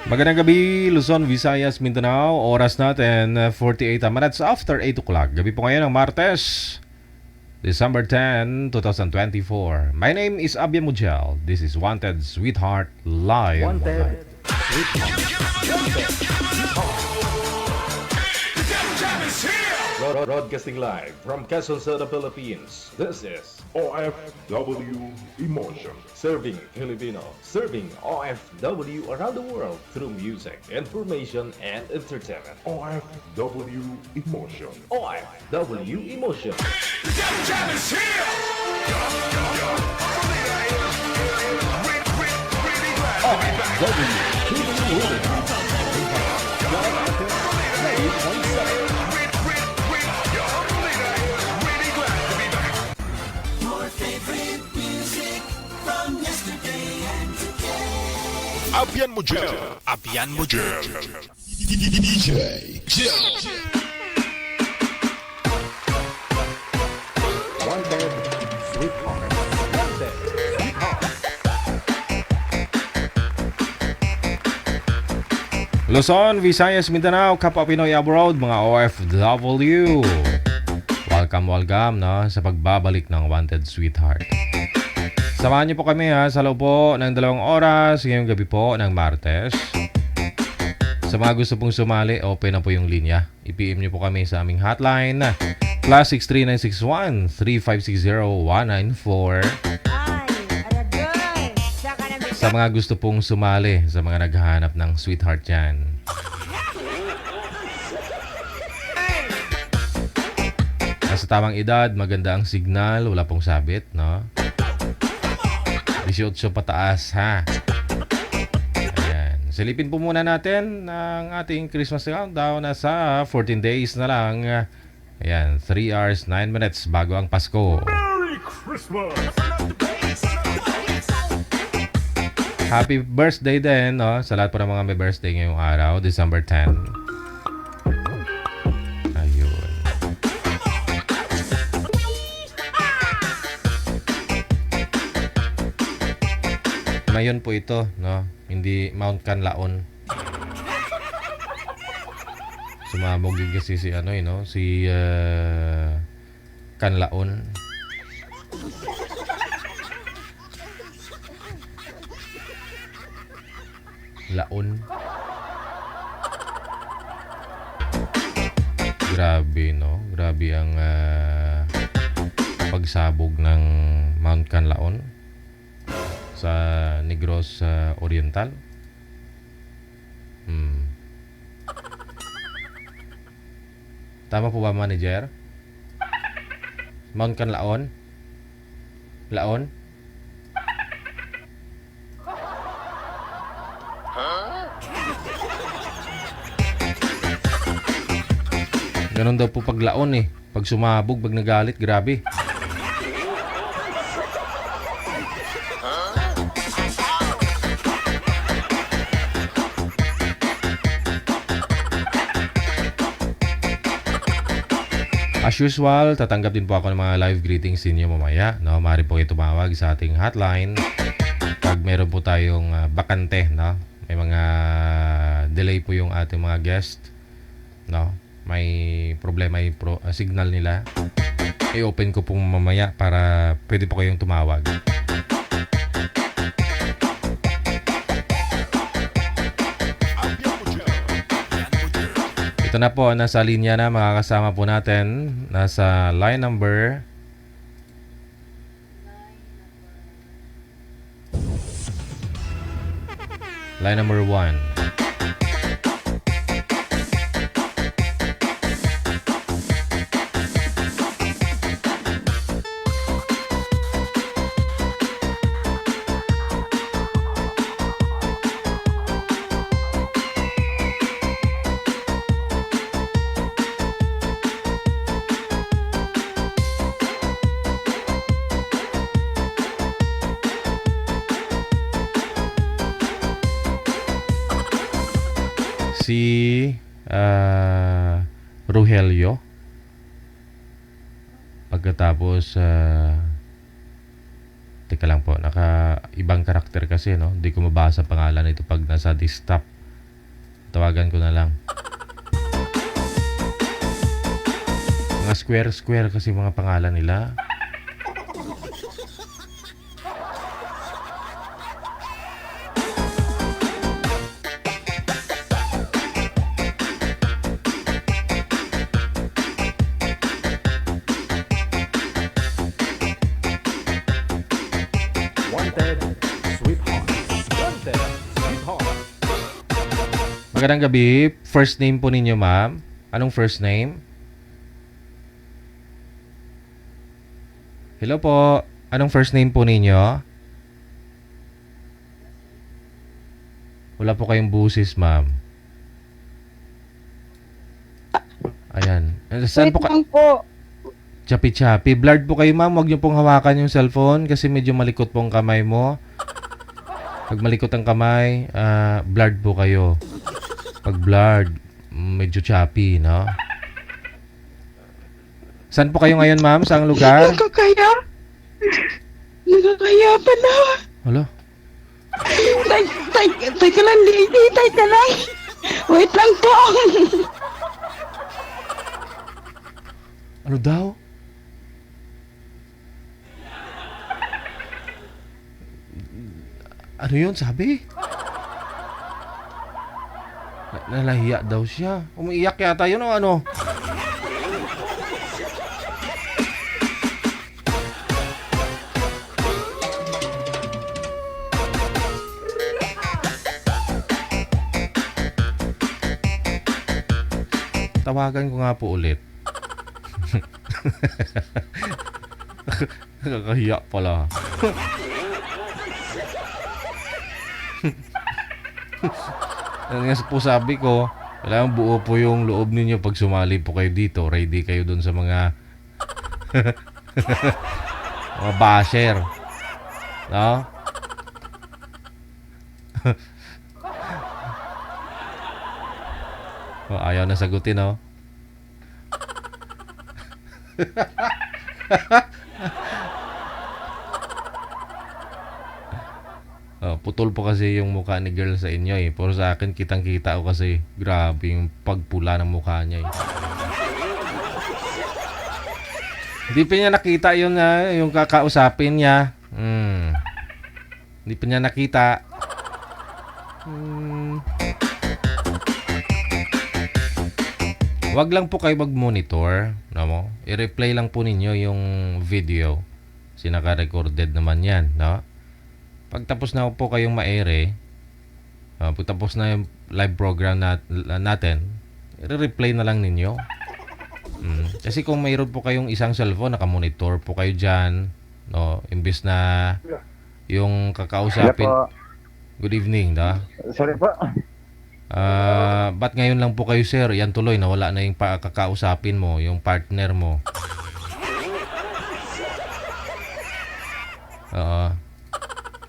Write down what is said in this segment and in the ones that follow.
Magandang gabi, Luzon, Visayas, Mindanao. Oras natin, 48 minutes after 8 o'clock. Gabi po ngayon ng Martes, December 10, 2024. My name is Abia Mujel. This is Wanted Sweetheart Live. Wanted. Broadcasting live from Quezon City, Philippines. This is OFW Emotion. Serving Filipino, serving OFW around the world through music, information, and entertainment. OFW Emotion. OFW Emotion. Abian Mujel. Abian Mujel. DJ Jel. Wanted Sweetheart. Wanted Sweetheart. Luzon, Visayas, Mindanao, Kapwa Pinoy Abroad, mga OFW. Welcome, no, sa pagbabalik ng Wanted Sweetheart. Samahan niyo po kami sa loob po ng 2 oras ngayong gabi po ng Martes. Sa mga gusto pong sumali, open na po yung linya. I-PM niyo po kami sa aming hotline +63961 3560 194. Sa mga gusto pong sumali, sa mga naghahanap ng sweetheart yan. Nasa tamang edad, maganda ang signal, wala pong sabit, no? 18 pataas, ha? Ayan. Silipin po muna natin ang ating Christmas countdown. Nasa 14 days na lang. Ayan, 3 hours, 9 minutes bago ang Pasko. Merry Christmas! Happy birthday din, no? Sa lahat po ng mga may birthday ngayong araw, December 10. Ayun. Ngayon po ito, no? Hindi Mount Canlaon. Sumabog din kasi si ano, no? Si Canlaon. Laon. Grabe, no? Grabe ang pagsabog ng Mount Canlaon sa Negros Oriental. Tama po ba, manager? Mount Canlaon? Laon? Ganon daw po pag laon eh. Pag sumabog, pag nagalit, grabe. As usual, tatanggap din po ako ng mga live greetings ninyo mamaya. No? Maaari po kayo tumawag sa ating hotline pag meron po tayong bakante. No? May mga delay po yung ating mga guest. No? May problema yung signal nila. I-open ko po mamaya para pwede po kayong tumawag. Ito na po, nasa linya na, makakasama po natin. Nasa line number line number 1. Si Rogelio. Pagkatapos teka lang po, ibang karakter kasi, no? Hindi ko mabasa pangalan ito pag nasa desktop. Tawagan ko na lang. Mga square kasi mga pangalan nila. Wanted Sweetheart. Wanted Sweetheart. Magandang gabi. First name po ninyo, ma'am? Anong first name? Hello po. Anong first name po ninyo? Wala po kayong busis, ma'am. Ayan. Saan Wait po ka? lang po. Chapi-chapi. Blurred po kayo, ma'am. Huwag niyo pong hawakan yung cellphone kasi medyo malikot po ang kamay mo. Pag malikot ang kamay, blurred po kayo. Pag blurred, medyo choppy, no? Saan po kayo ngayon, ma'am? Saang lugar? Nakakaya? Nakakaya pa na. Hala? Teka lang, lady. Teka lang. Wait lang po. Ano daw? Ano yun, sabi? Nalahiya daw siya. Umiiyak yata yun o ano? Tawagan ko nga po ulit. Nakakahiya pala. Ano nga po sabi ko, kailangan buo po yung loob ninyo pag sumali po kayo dito. Ready kayo dun sa mga mga basher. No? Ayaw na sagutin, no? Putol po kasi yung mukha ni girl sa inyo eh. Pero sa akin, kitang-kita ko kasi grabe yung pagpula ng mukha niya eh. Hindi pa niya nakita yun yung kakausapin niya. Hindi pa niya nakita. Wag lang po kayo mag-monitor. No? I-replay lang po ninyo yung video. Sinaka-recorded naman yan. No? Pagtapos na po kayong ma-ere, pagtapos na yung live program natin, i-replay na lang ninyo. Kasi kung mayroon po kayong isang cellphone, naka-monitor po kayo dyan, no? Imbis na yung kakausapin. Good evening, da? Sorry po. Ba't ngayon lang po kayo, sir? Yan tuloy, nawala na yung kakausapin mo, yung partner mo.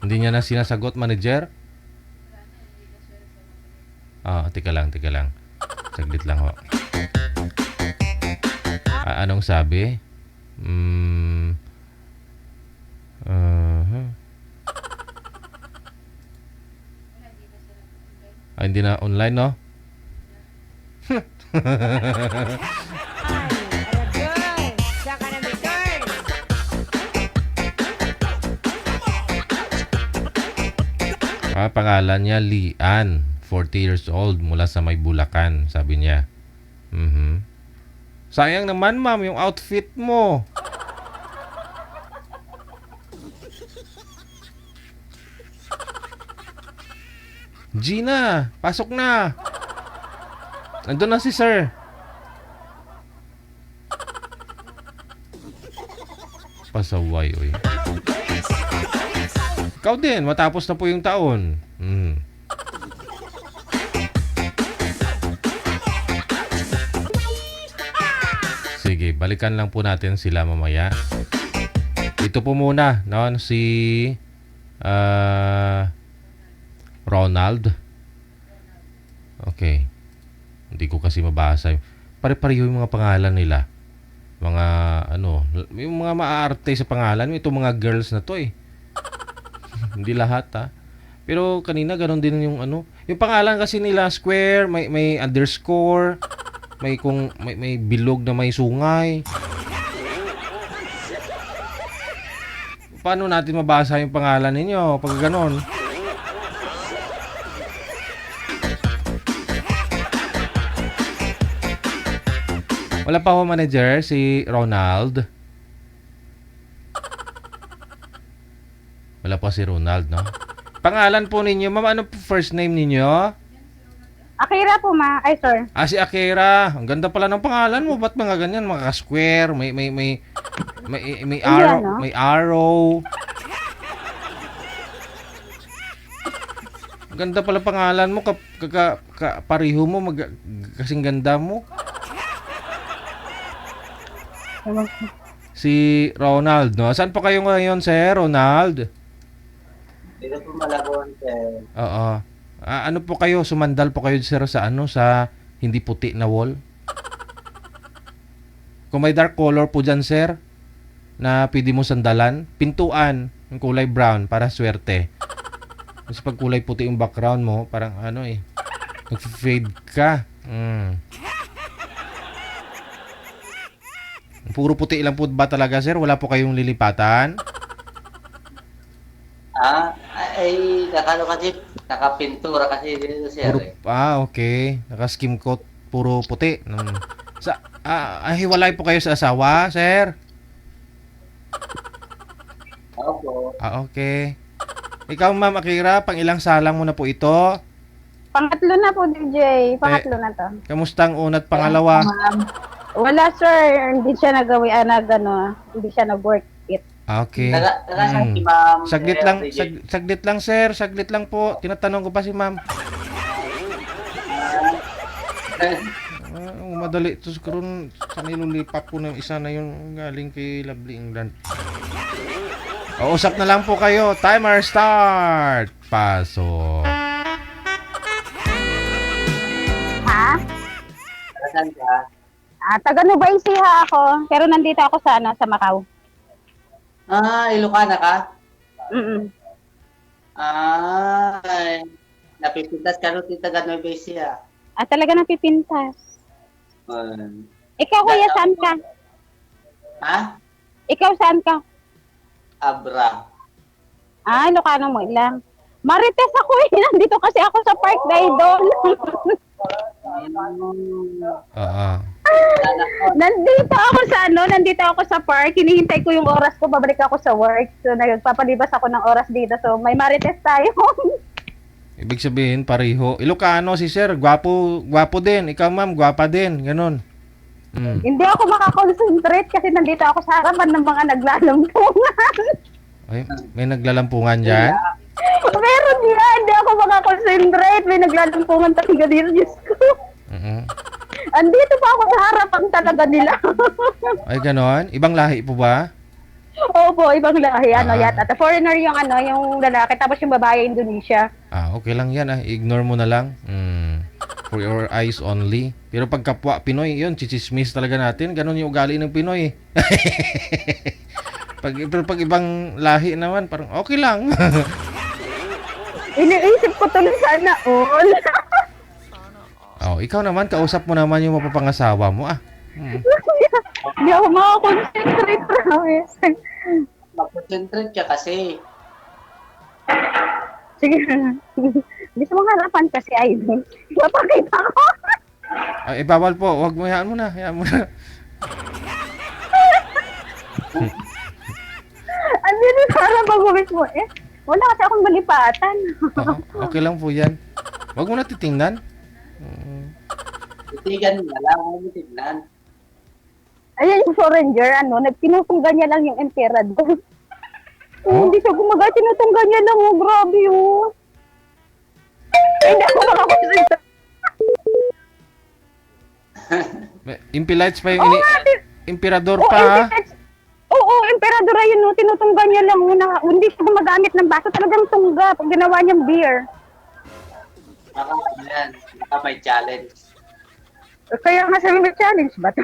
Hindi niya na sinasagot, manager? Tika lang. Saglit lang ho. Anong sabi? Hindi na online, no? Pangalan niya Lian, 40 years old, mula sa May Bulacan, sabi niya. Sayang naman, ma'am, yung outfit mo. Gina, pasok na. Nandun na si sir. Pasaway, oy. Ikaw din, matapos na po yung taon. Sige, balikan lang po natin sila mamaya. Ito po muna, no? Si Ronald. Okay. Hindi ko kasi mabasa. Pare-pareho yung mga pangalan nila. Mga yung mga maaarte sa pangalan. Ito mga girls na to eh. Hindi lahat ha. Pero kanina ganun din yung ano. Yung pangalan kasi nila square, may underscore, may bilog na may sungay. Paano natin mabasa yung pangalan ninyo pag ganon? Wala pa ho manager si Ronald. Wala pa si Ronald, no? Pangalan po ninyo, ma'am, ano po first name ninyo? Akira po, ma. Ay, sir. Ah, si Akira. Ang ganda pala ng pangalan mo. Ba't mga ganyan? Mga square, may arrow, Ayan, no? may arrow. Ang ganda pala pangalan mo. Pariho mo, kasing ganda mo. Si Ronald, no? Saan po kayo ngayon, sir, Ronald? Dito po Malabon, sir. Oo. Ano po kayo? Sumandal po kayo, sir, sa ano? Sa hindi puti na wall? Kung may dark color po dyan, sir, na pwede mo sandalan, pintuan, yung kulay brown, para swerte. Kasi pag kulay puti yung background mo, parang ano eh, nag-fade ka. Puro puti lang po ba talaga, sir? Wala po kayong lilipatan? Ay, nakano kasi, nakapintura kasi dito, sir. Puro, Eh. okay. Naka-skim coat, puro puti. Hiwalay po kayo sa asawa, sir? Opo. Okay. Ikaw, Ma'am Akira, pang ilang salang mo na po ito? Pangatlo na po, DJ. Pangatlo na to. Kamusta ang una at pangalawa? Wala, sir. Hindi siya hindi siya nag-work it. Okay. Taga Mm. si ma'am. Saglit Sir, lang, DJ. saglit lang, sir. Saglit lang po. Tinatanong ko pa si Ma'am. Madali. Tapos karoon, sa nilulipap ko ng isa na yun galing kay Lovely England. Usap na lang po kayo. Timer start. Pasok. Ha? Saan ka? Taga Nueva Ecija ako. Pero nandito ako sa Macau. Ilocana ka? Mm-mm. Ay, napipintas ka rin taga Nueva Ecija. Talaga napipintas. Um, Ikaw, kuya, saan ka? ha? Ikaw, saan ka? Abra. Ilocano mo lang. Marites ako eh. Nandito kasi ako sa Park Daydon. Nandito ako sa park. Hinihintay ko yung oras ko, babalik ako sa work. So, nagpapalibas ako ng oras dito. So, may marites tayo. Ibig sabihin, pareho. Ilocano si sir. Gwapo din. Ikaw, ma'am, gwapa din. Ganon. Hindi ako makakonsentrate kasi nandito ako sa harapan ng mga naglalampungan. Ay, may naglalampungan dyan? Meron yan. Hindi ako makakonsentrate. May naglalampungan talaga dito. Diyos ko. Andito pa ako sa harapan talaga nila. Ay, ganon. Ibang lahi po ba? Opo, ibang lahi. Yata. Foreigner yung yung lalaki. Tapos yung babae, Indonesia. Okay lang yan. Ignore mo na lang. For your eyes only. Pero pag kapwa Pinoy, yun, chichismis talaga natin. Ganon yung ugali ng Pinoy. Pag ibang lahi naman, parang okay lang. Iniisip ko tuloy sana all. Ikaw naman, kausap mo naman yung mapapangasawa mo. Hindi ako makakonsentrate, promise. Mag-concentrate ka kasi. Sige. Gusto mong harapan kasi, idol. Papakita ko. Bawal po. Huwag mo, hayaan mo na. Andito sa harapan ko mismo. Wala kasi akong malipatan. Okay lang po yan. Huwag mo na titingnan. Titigan mo lang, huwag mo tignan. Ayan yung foreigner, nagtinutungga niya lang yung emperador. Hindi siya gumaga, tinutungga niya lang, grabe yun. Hindi ako makakonsentrate. Impilites pa yung Imperador pa, ha? Oo, emperador ayun, tinutungga niya lang. Hindi siya gumagamit ng baso, talagang tungga pag ginawa niyang beer. Baka may challenge. Kaya nga sabi may challenge ba ito?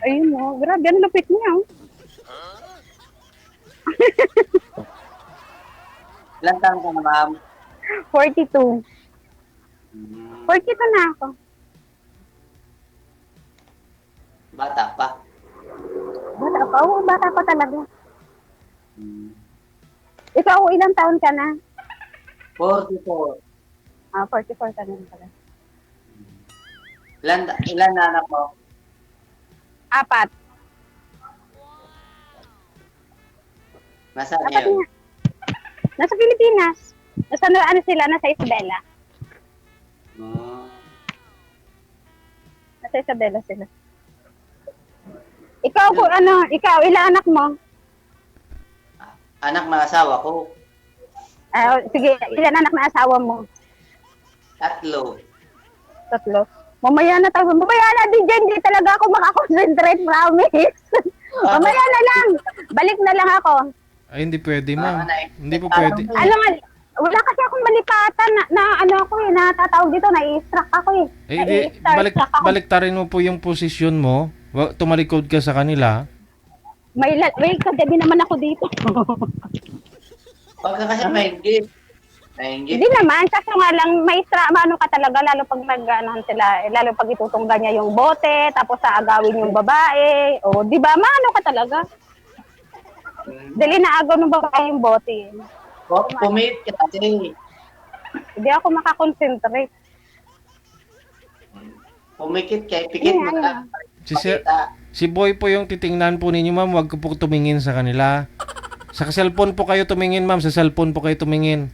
Ayun o, grabe, ang lupit niya. Ilan taon ka na, ma'am? 42. 42 na ako. Bata pa. Bata pa. Oo, bata pa talaga. Ikaw, ilang taon ka na? 44. 44 ka na pala. Ilan na anak mo? 4. Nasaan Apat yun? nga. Nasa Pilipinas. Ano sila? Nasa Isabela. Hmm. Nasa Isabela sila. Ikaw, ilang anak mo? Anak ng asawa ko. Sige, ilan anak na asawa mo? 3. 3. Mamaya na din dyan, hindi talaga ako makakonsentrate, promise. Mamaya na lang, balik na lang ako. Ay, hindi pwede, ma'am. Hindi po Parang- pwede. Ano nga, wala kasi akong malipatan na ano ako natatawag dito, nai-struck ako eh. Eh, di, Nai-starstruck ako. baliktarin mo po yung posisyon mo. Tumalikod ka sa kanila. May kagabi naman ako dito. Huwag ka kasi maingit. Maingit. Hindi naman, kasi nga lang, ano ka talaga, lalo pag sila, lalo pag itutungga niya yung bote, tapos aagawin yung babae, o di ba, maano ka talaga? Dali na agaw ng babae yung bote. Pumit ka kasi. Hindi ako makakonsentrate. Pumikit ka, pikit mo Yeah, na. Si Boy po yung titingnan po ninyo, ma'am. Huwag ko po tumingin sa kanila. Sa cellphone po kayo tumingin, ma'am. Sa cellphone po kayo tumingin.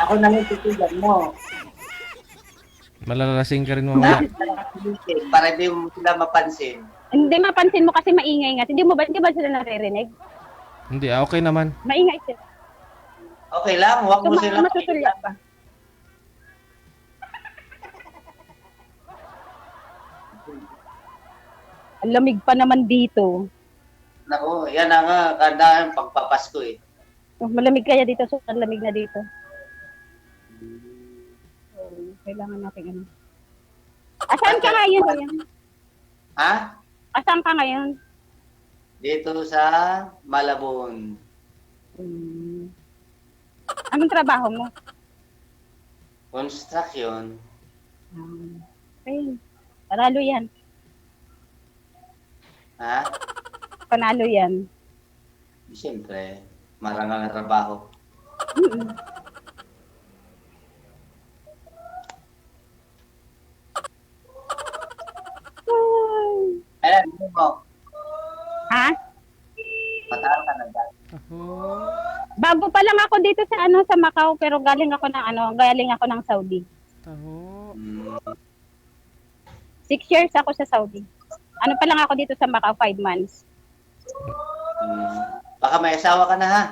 Ako na yung titigan mo. Malalasing ka rin mamaya. Para di mo sila mapansin. Hindi mapansin mo kasi maingay nga. Hindi ba sila naririnig? Hindi, okay naman. Maingay sila. Okay lang, huwag mo sila Masusulya pa. Ang lamig pa naman dito. Naku, yan na nga, kanda yung pagpapasko eh. Malamig kaya dito, so lamig na dito. So, kailangan natin ano. Asan ka ngayon? Kuya? Ha? Asan ka ngayon? Dito sa Malabon. Anong trabaho mo? Construction. Okay. Panalo yan. Ha? Panalo yan. Siyempre, marangang trabaho. Ayan, mo. Ha? Mataal ka na dyan. Bago pa lang ako dito sa sa Macau, pero galing ako ng Saudi. Hmm. 6 years ako sa Saudi. Ano pa lang ako dito sa Macau, 5 months. Baka may asawa ka na ha?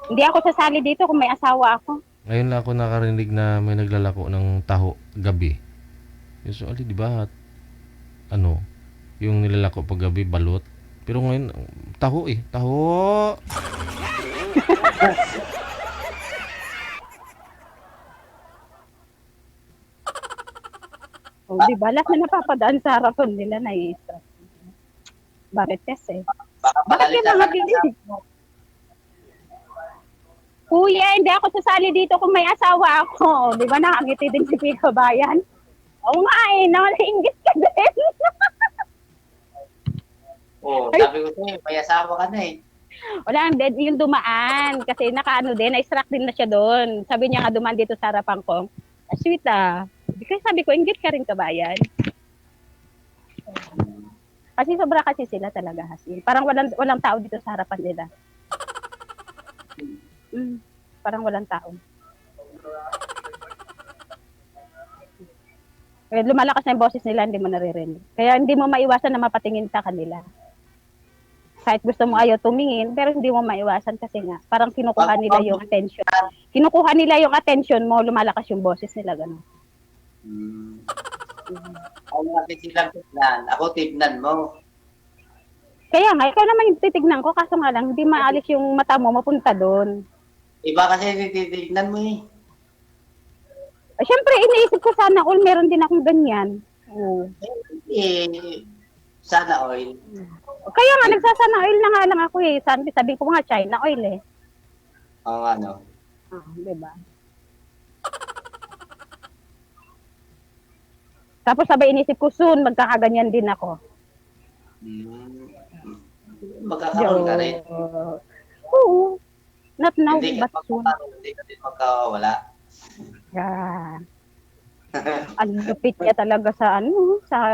Hindi ako sasali dito kung may asawa ako. Ngayon lang ako nakarinig na may naglalako ng taho gabi. Usually, di ba, ano, yung nilalako pag gabi, balot. Pero ngayon, taho eh. Taho! O, di ba? Lahat na napapadaan sa harapan nila na i-stress. Bakit kasi? Baka Bakit pagalitan yung mga ka ng bilis? asawa mo. Kuya, hindi ako sasali dito kung may asawa ako. Di ba nakangiti din si Pico Bayan? Oo nga eh, nakaingit ka din. Oo, sabi ko sa'yo, may asawa ka na eh. Wala, hindi yung dumaan. Kasi na-struck din na siya doon. Sabi niya nga dumaan dito sa harapan ko. Sweet ah. Kasi sabi ko, ingit ka rin kabayan. Kasi sobra kasi sila talaga hasil. Parang walang tao dito sa harapan nila. Parang walang tao. Kaya lumalakas na yung boses nila, hindi mo naririnig. Kaya hindi mo maiwasan na mapatingin sa kanila. Kahit gusto mo ayaw tumingin, pero hindi mo maiwasan kasi nga, parang kinukuha nila yung attention. Kinukuha nila yung attention mo, lumalakas yung boses nila, gano'n. Ako nga silang tignan. Ako tignan mo. Kaya nga, ikaw naman yung titignan ko, kaso nga lang, hindi maalis yung mata mo, mapunta doon. Iba kasi tititignan mo eh. Siyempre, iniisip ko sana all meron din akong ganyan. Oo. Eh, sana oil. Kaya nga, nagsasana oil na nga lang ako eh. Sabi ko nga, China oil eh. Oo nga, no? Di ba? Tapos sabay inisip ko, soon, magkakaganyan din ako. Hmm. Magkakaroon ka rin. Oo. Not now, Hindi but ka soon. hindi ka din magkawala. Yeah. Ang lupit niya talaga sa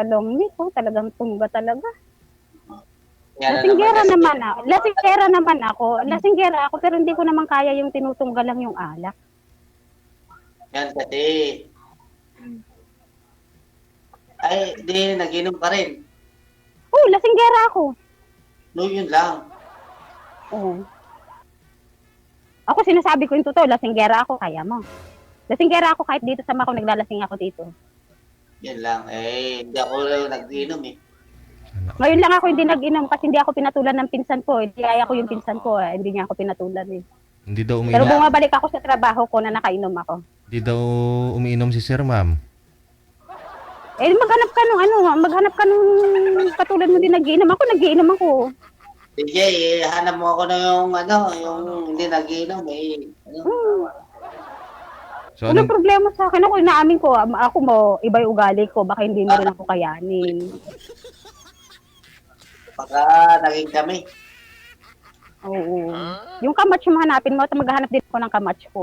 long neck, oh. Talagang tungga talaga. Yan na Lasinggera kasi- naman ako. Lasinggera ako, pero hindi ko naman kaya yung tinutungga lang yung alak. Yan kasi. Ay, di, nag-inom ka rin. Oo, lasinggera ako. No, yun lang. Oo. Ako sinasabi ko yung totoo, lasinggera ako, kaya mo. Lasinggera ako kahit dito sa Macau, naglalasing ako dito. Yun lang. Eh, hindi ako nag-inom eh. Ngayon lang ako hindi nag-inom kasi hindi ako pinatulan ng pinsan ko. Hindi kaya ko yung pinsan ko, hindi niya ako pinatulan eh. Hindi daw Pero umiinom. bumabalik ako sa trabaho ko na nakainom ako. Hindi daw umiinom si Sir, ma'am. Eh maghanap ka nung katulad mo din nagiinom ako, DJ, hanap mo ako na yung yung hindi nag-inom eh. So, Walang anong, problema sa akin. Ako inaamin ko, ako mo, iba yung ugali ko, baka hindi mo rin ako kayanin. Baka naging kami. Oo. Yung kamatch mo hanapin mo, at maghahanap din ako ng kamatch ko.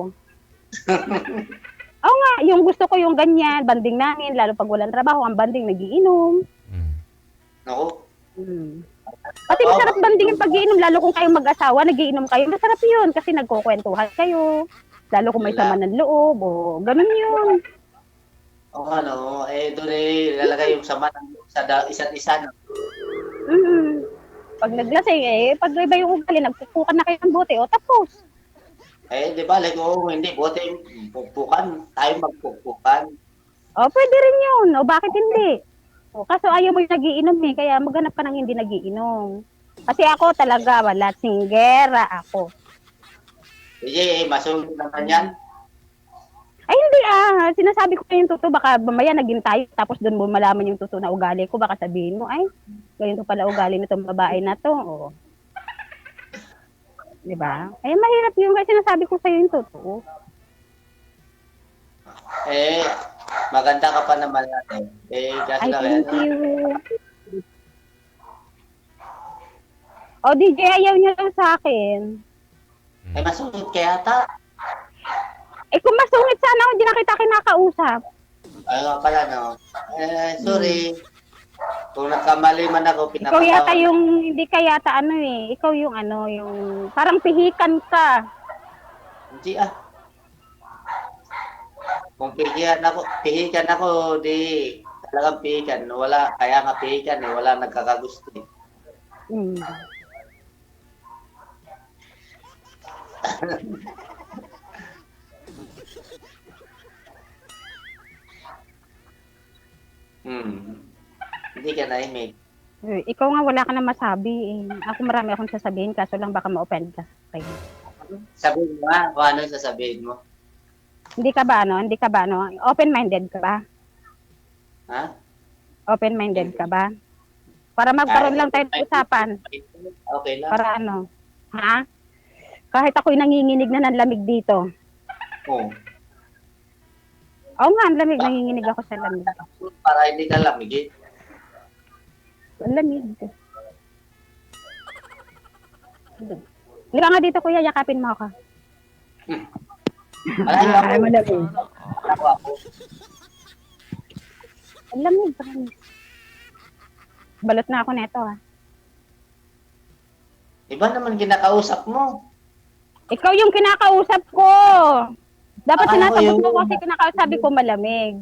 Oo nga, yung gusto ko yung ganyan, banding namin, lalo pag walang trabaho, ang banding nagiinom. Ako? Pati masarap banding yung pag-iinom, lalo kung kayong mag-asawa, nagiinom kayo, masarap yun kasi nagkukwentuhan kayo. Lalo kung may sama ng loob, o ganun yun. Oo doon eh, lalagay yung sama ng sa isa't isa. No? Pag naglasing, pag iba yung ugali, nagpupukan na kayo ng bote, o tapos. Eh, di ba, hindi, buti pukpukan, tayo magpukpukan. O, pwede rin yun. O, bakit hindi? O, kaso ayaw mo yung nagiinom eh, kaya maghanap ka ng hindi nagiinom. Kasi ako talaga, wala, singgera ako. DJ, masunod naman yan. Ay, hindi sinasabi ko yung totoo, baka mamaya naging tayo, tapos doon mo malaman yung totoo na ugali ko, baka sabihin mo, ay, ganito pala ugali nitong babae na to, o. Diba? Eh, mahirap yung kasi sinasabi ko sa'yo yung totoo. Eh, maganda ka pa naman natin. Eh, Ay, kasi thank you. O, DJ, ayaw niya lang sa akin. Eh, masunod ka yata. Eh, kung masungit sana, hindi na kita kinakausap. Ay, nga pala, no. Eh, sorry. Kung nagkamali man ako, Ikaw yata pinapatawad. yung, hindi ka yata ikaw yung yung, parang pihikan ka. Hindi Kung pihikan ako, di talagang pihikan. Wala, kaya nga pihikan eh, wala nagkakagusto eh. Hmm. Hindi ka naimik. Ikaw nga wala ka na masabi eh. Ako marami akong sasabihin, kaso lang baka ma-offend ka. Okay. Sabihin mo nga kung ano sasabihin mo. Hindi ka ba open-minded ka ba? Ha? Open-minded ka ba? Para magkaroon lang tayo ng usapan. Okay lang. Para ha? Kahit ako'y nanginginig na ng lamig dito. Oo. Oo nga, ang lamig. Nanginginig ako sa lamig. Para hindi ka lamig eh. Ang lamig. Lika nga dito, kuya. Yakapin mo ako. Malayo ako. Malamig. Ako. Ang lamig. Balot na ako neto, ha. Iba naman kinakausap mo. Ikaw yung kinakausap ko. Dapat Akala ko sinasagot yung- mo kasi kinakasabi ko malamig.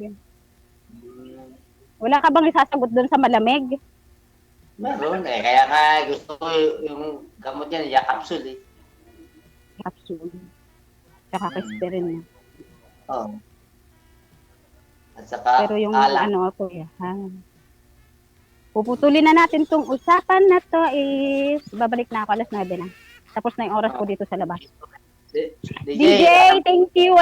Wala ka bang isasagot doon sa malamig? Meron eh. Kaya nga gusto ko yung gamot yan, yakapsul eh. Capsule. Tsaka aspirin na. Oo. At saka, Pero yung alak. kuya, ha? Puputulin na natin tong usapan na to is babalik na ako 9:00 na. Tapos na yung oras ko dito sa labas. DJ, thank you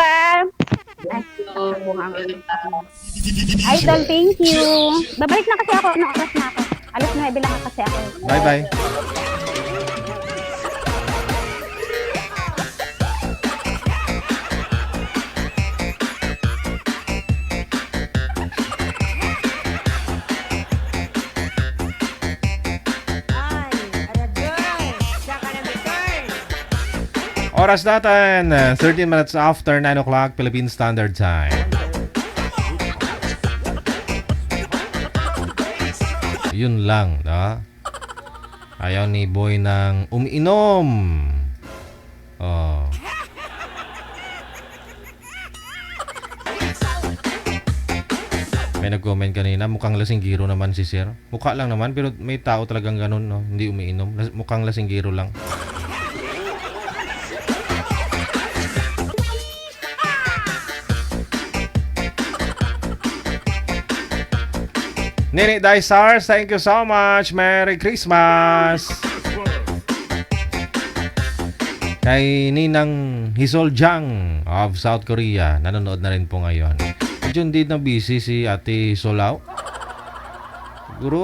Idol, thank you. Babalik na kasi ako. Anong oras na ako? 9:00 lang kasi ako. Bye-bye. Oras natin, 13 minutes after 9 o'clock Philippine Standard Time. Yun lang, no? Ayaw ni Boy ng umiinom. Oh. May nag-comment kanina, mukhang lasinggiro naman si Sir. Mukha lang naman, pero may tao talagang ganun, no? Hindi umiinom. Mukhang lasinggiro lang. Nini Daisars, thank you so much. Merry Christmas. Kay Ninang Hisol Jang of South Korea, nanonood na rin po ngayon. Medyo hindi na busy si Ate Solaw. Siguro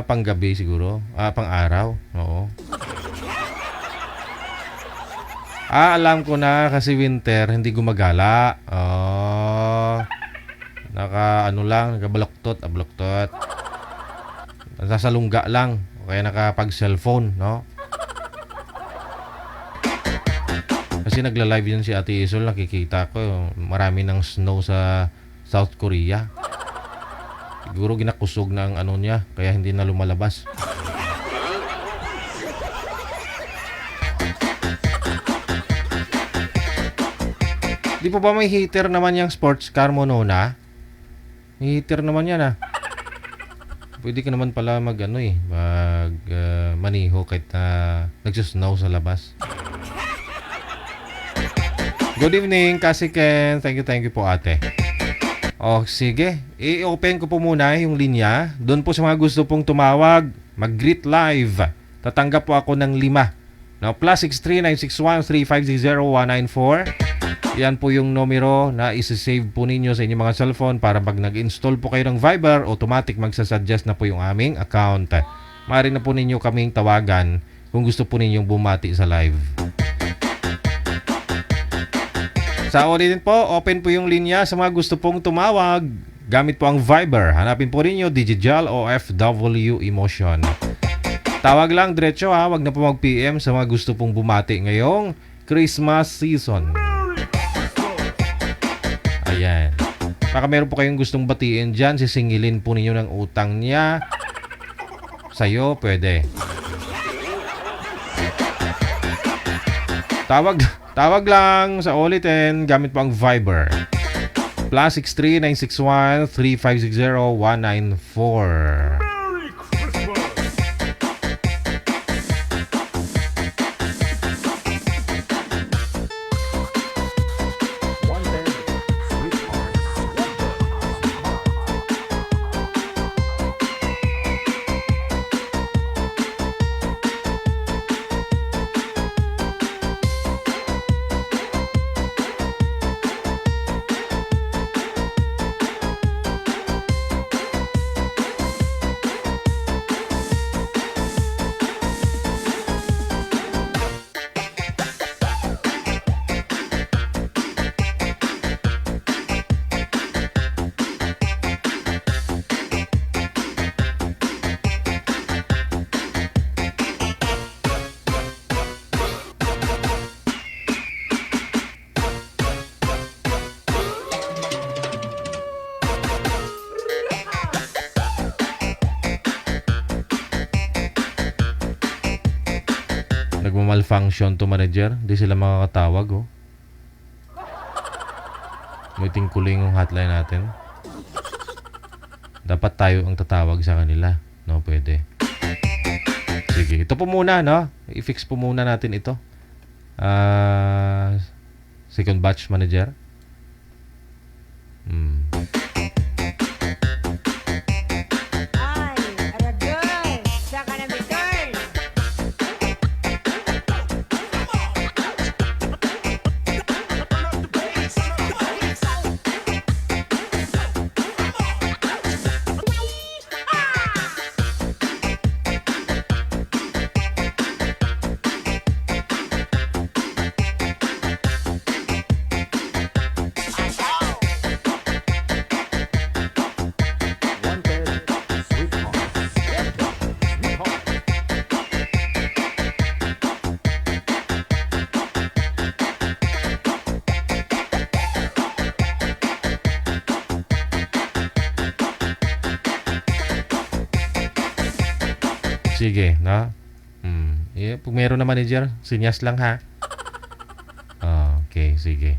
panggabi siguro. Pang-araw. Oo. Alam ko na kasi winter, hindi gumagala. Nakabaloktot. Nasasalungga lang. O kaya nakapag-cellphone, no? Kasi nagla-live yun si Ate Isol, nakikita ko marami ng snow sa South Korea. Siguro ginakusog na ang ano niya, kaya hindi na lumalabas. Di po ba may heater naman yung sports car mo Nona? May heater naman yan Pwede ka naman pala maniho kahit nagsusnow sa labas. Good evening, Kasi Ken. Thank you po ate. Sige. I-open ko po muna yung linya. Doon po sa mga gusto pong tumawag, mag-greet live. Tatanggap po ako ng 5. Now, +63 961 3560 194. Yan po yung numero na isi-save po ninyo sa inyong mga cellphone para pag nag-install po kayo ng Viber, automatic magsasuggest na po yung aming account. Maaari na po ninyo kaming tawagan kung gusto po ninyong bumati sa live. Sa ulitin po, open po yung linya sa mga gusto pong tumawag. Gamit po ang Viber. Hanapin po ninyo Digital OFW Emotion. Tawag lang diretso wag na po mag-PM sa mga gusto pong bumati ngayong Christmas season. Ayan. Baka meron po kayong gustong batiin dyan, sisingilin po ninyo ng utang niya. Sa'yo, pwede. Tawag lang sa ulitin, gamit po ang Viber. +63 961 3560 194. Merry Christmas! Wanted Sweetheart. Nagmamalfunction to manager. Hindi sila makakatawag May tingkuling yung hotline natin. Dapat tayo ang tatawag sa kanila. No, pwede. Sige, ito po muna, no? I-fix po muna natin ito. Second batch manager. Ay, Aragay, saka na return. Sige, no? Pag meron na manager, sinyas lang ha. Okay, sige.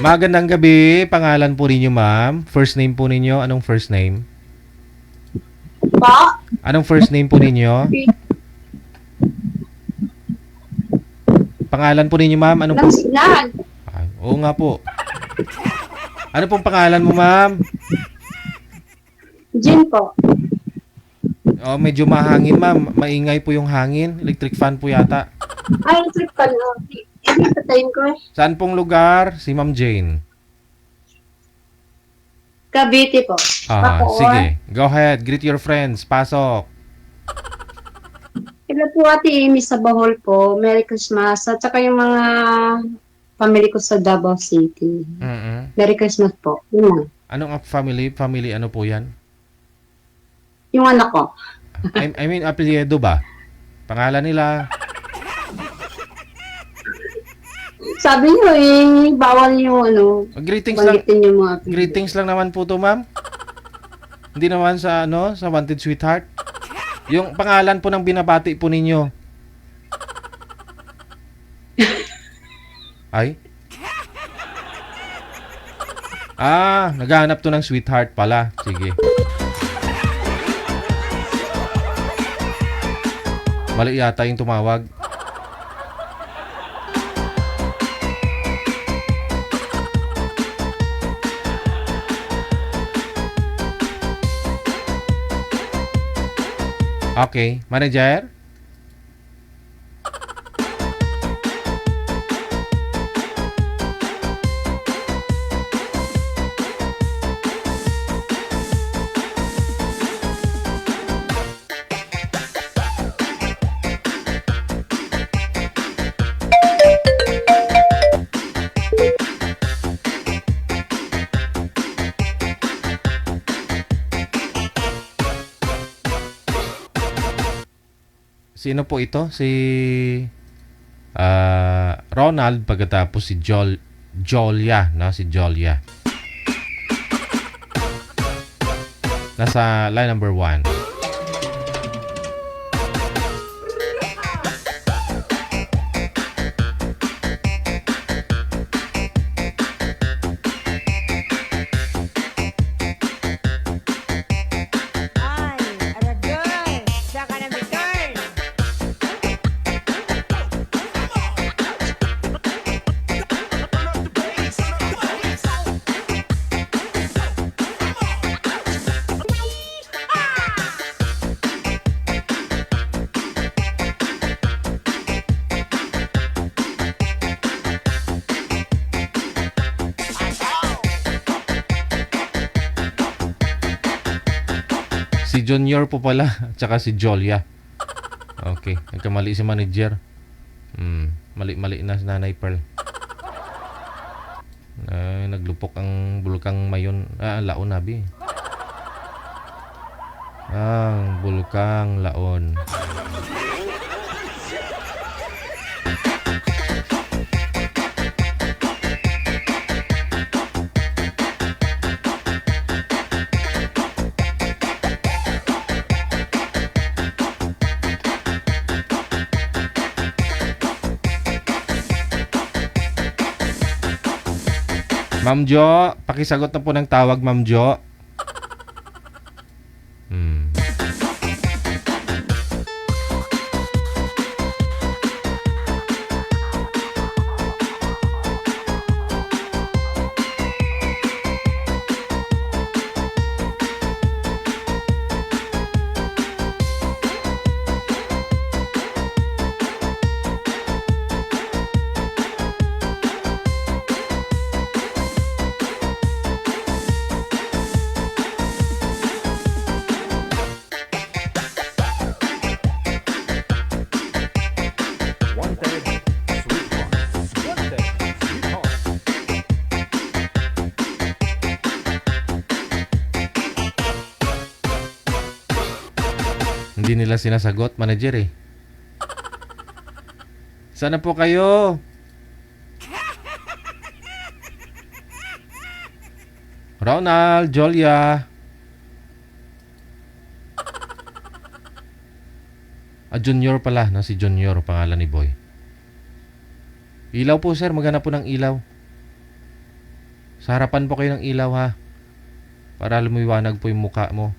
Magandang gabi. Pangalan po ninyo, ma'am. First name po ninyo. Anong first name? Pa? Anong first name po ninyo? Pangalan po ninyo, ma'am? Anong po? Sinan. Ay, oo nga po. Ano pong pangalan mo, ma'am? Jin po. Oh, medyo mahangin, ma'am. Maingay po yung hangin. Electric fan po yata. Ay, trip ka na. Hindi patayin ko eh. Saan pong lugar? Si Ma'am Jane. Cavite po. Bacoor. Sige. Go ahead. Greet your friends. Pasok. Hello po Ate Amy sa Bohol po. Merry Christmas. At saka yung mga family ko sa Davao City. Mm-mm. Merry Christmas po. Yun lang. Anong family? Family ano po yan? Yung anak ko. I mean, apelyido ba? Pangalan nila? Sabi niyo eh, bawal yung Greetings lang. banggitin yung mga Greetings lang naman po to, ma'am. Hindi naman sa sa Wanted Sweetheart. Yung pangalan po ng binabati po ninyo. Ay? Naghahanap to ng sweetheart pala. Sige. Mali yata yung tumawag. Okay, manager? Sino po ito? Si Ronald, pagkatapos si Jolia, no? Si Jolia. Nasa line number 1. Ay, aragay. Saka na may turn. Si Junior po pala, at saka si Jolia. Okay, nagkamali si manager. Mali-mali na si Nanay Pearl. Naglupok ang bulkang mayon. Laon nabi. Ang bulkang laon. Ma'am Jo, pakisagot na po ng tawag, Ma'am Jo. Wanted Sweetheart. Wanted Sweetheart. Hindi nila sinasagot, manager eh. Sana po kayo? Ronald, Jolia. Junior pala, no? Si Junior, pangalan ni Boy. Ilaw po, sir. Maghanap po ng ilaw. Sa harapan po kayo ng ilaw, ha? Para lumiwanag po yung mukha mo.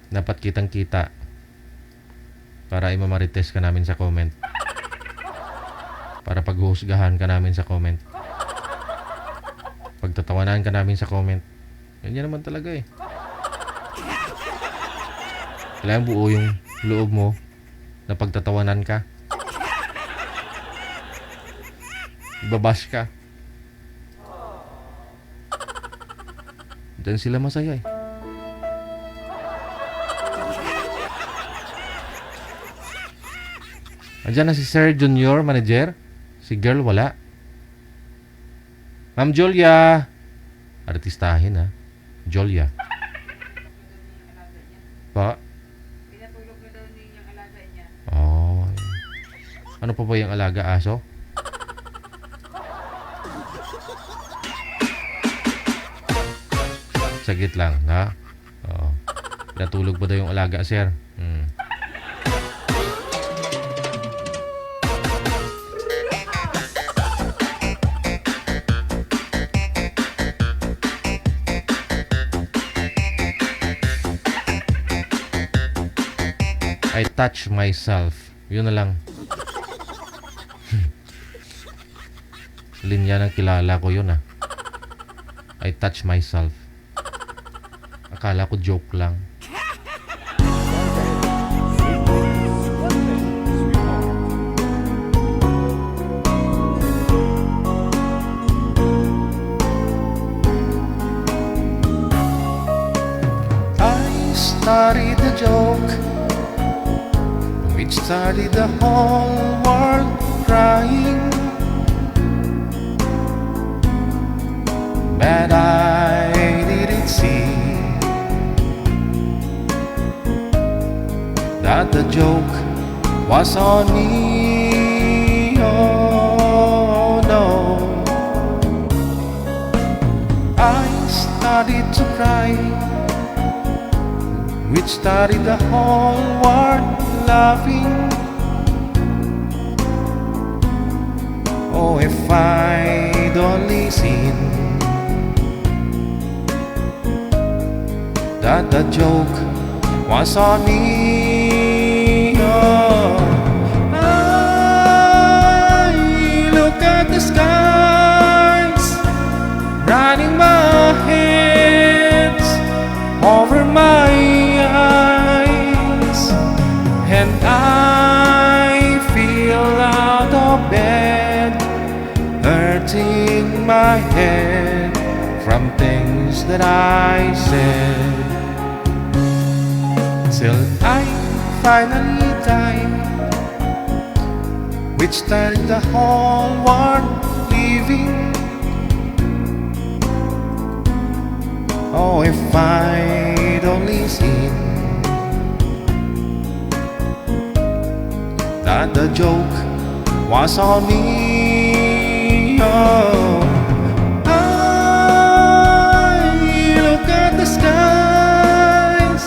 Dapat kitang-kita. Para imamarites ka namin sa comment. Para paghuhusgahan ka namin sa comment. Pagtatawanan ka namin sa comment. Ganyan naman talaga eh. Kailangan buo yung loob mo na pagtatawanan ka. Ibabash ka. Diyan sila masaya eh. Andiyan na si Sir Junior, manager. Si girl, wala. Ma'am Jolia. Artistahin ha. Jolia. Pa? Pinatulog na daw niya yung alaga niya. Oh. Ano pa ba yung alaga, aso? Sagit lang, ha? Oo. Pinatulog ba daw yung alaga, sir? I touch myself. Yun na lang. Linya ng kilala ko yun ah. I touch myself. Akala ko joke lang. I started the joke which started the whole world crying. But I didn't see that the joke was on me. Oh no, I started to cry, which started the whole world laughing. Oh, if I'd only seen that the joke was on me. Oh, I look at the skies, running my hands over my eyes, and I feel out of bed, hurting my head from things that I said. Till I finally died, which started the whole world living. Oh, if I'd only seen that the joke was on me. Oh, I look at the skies,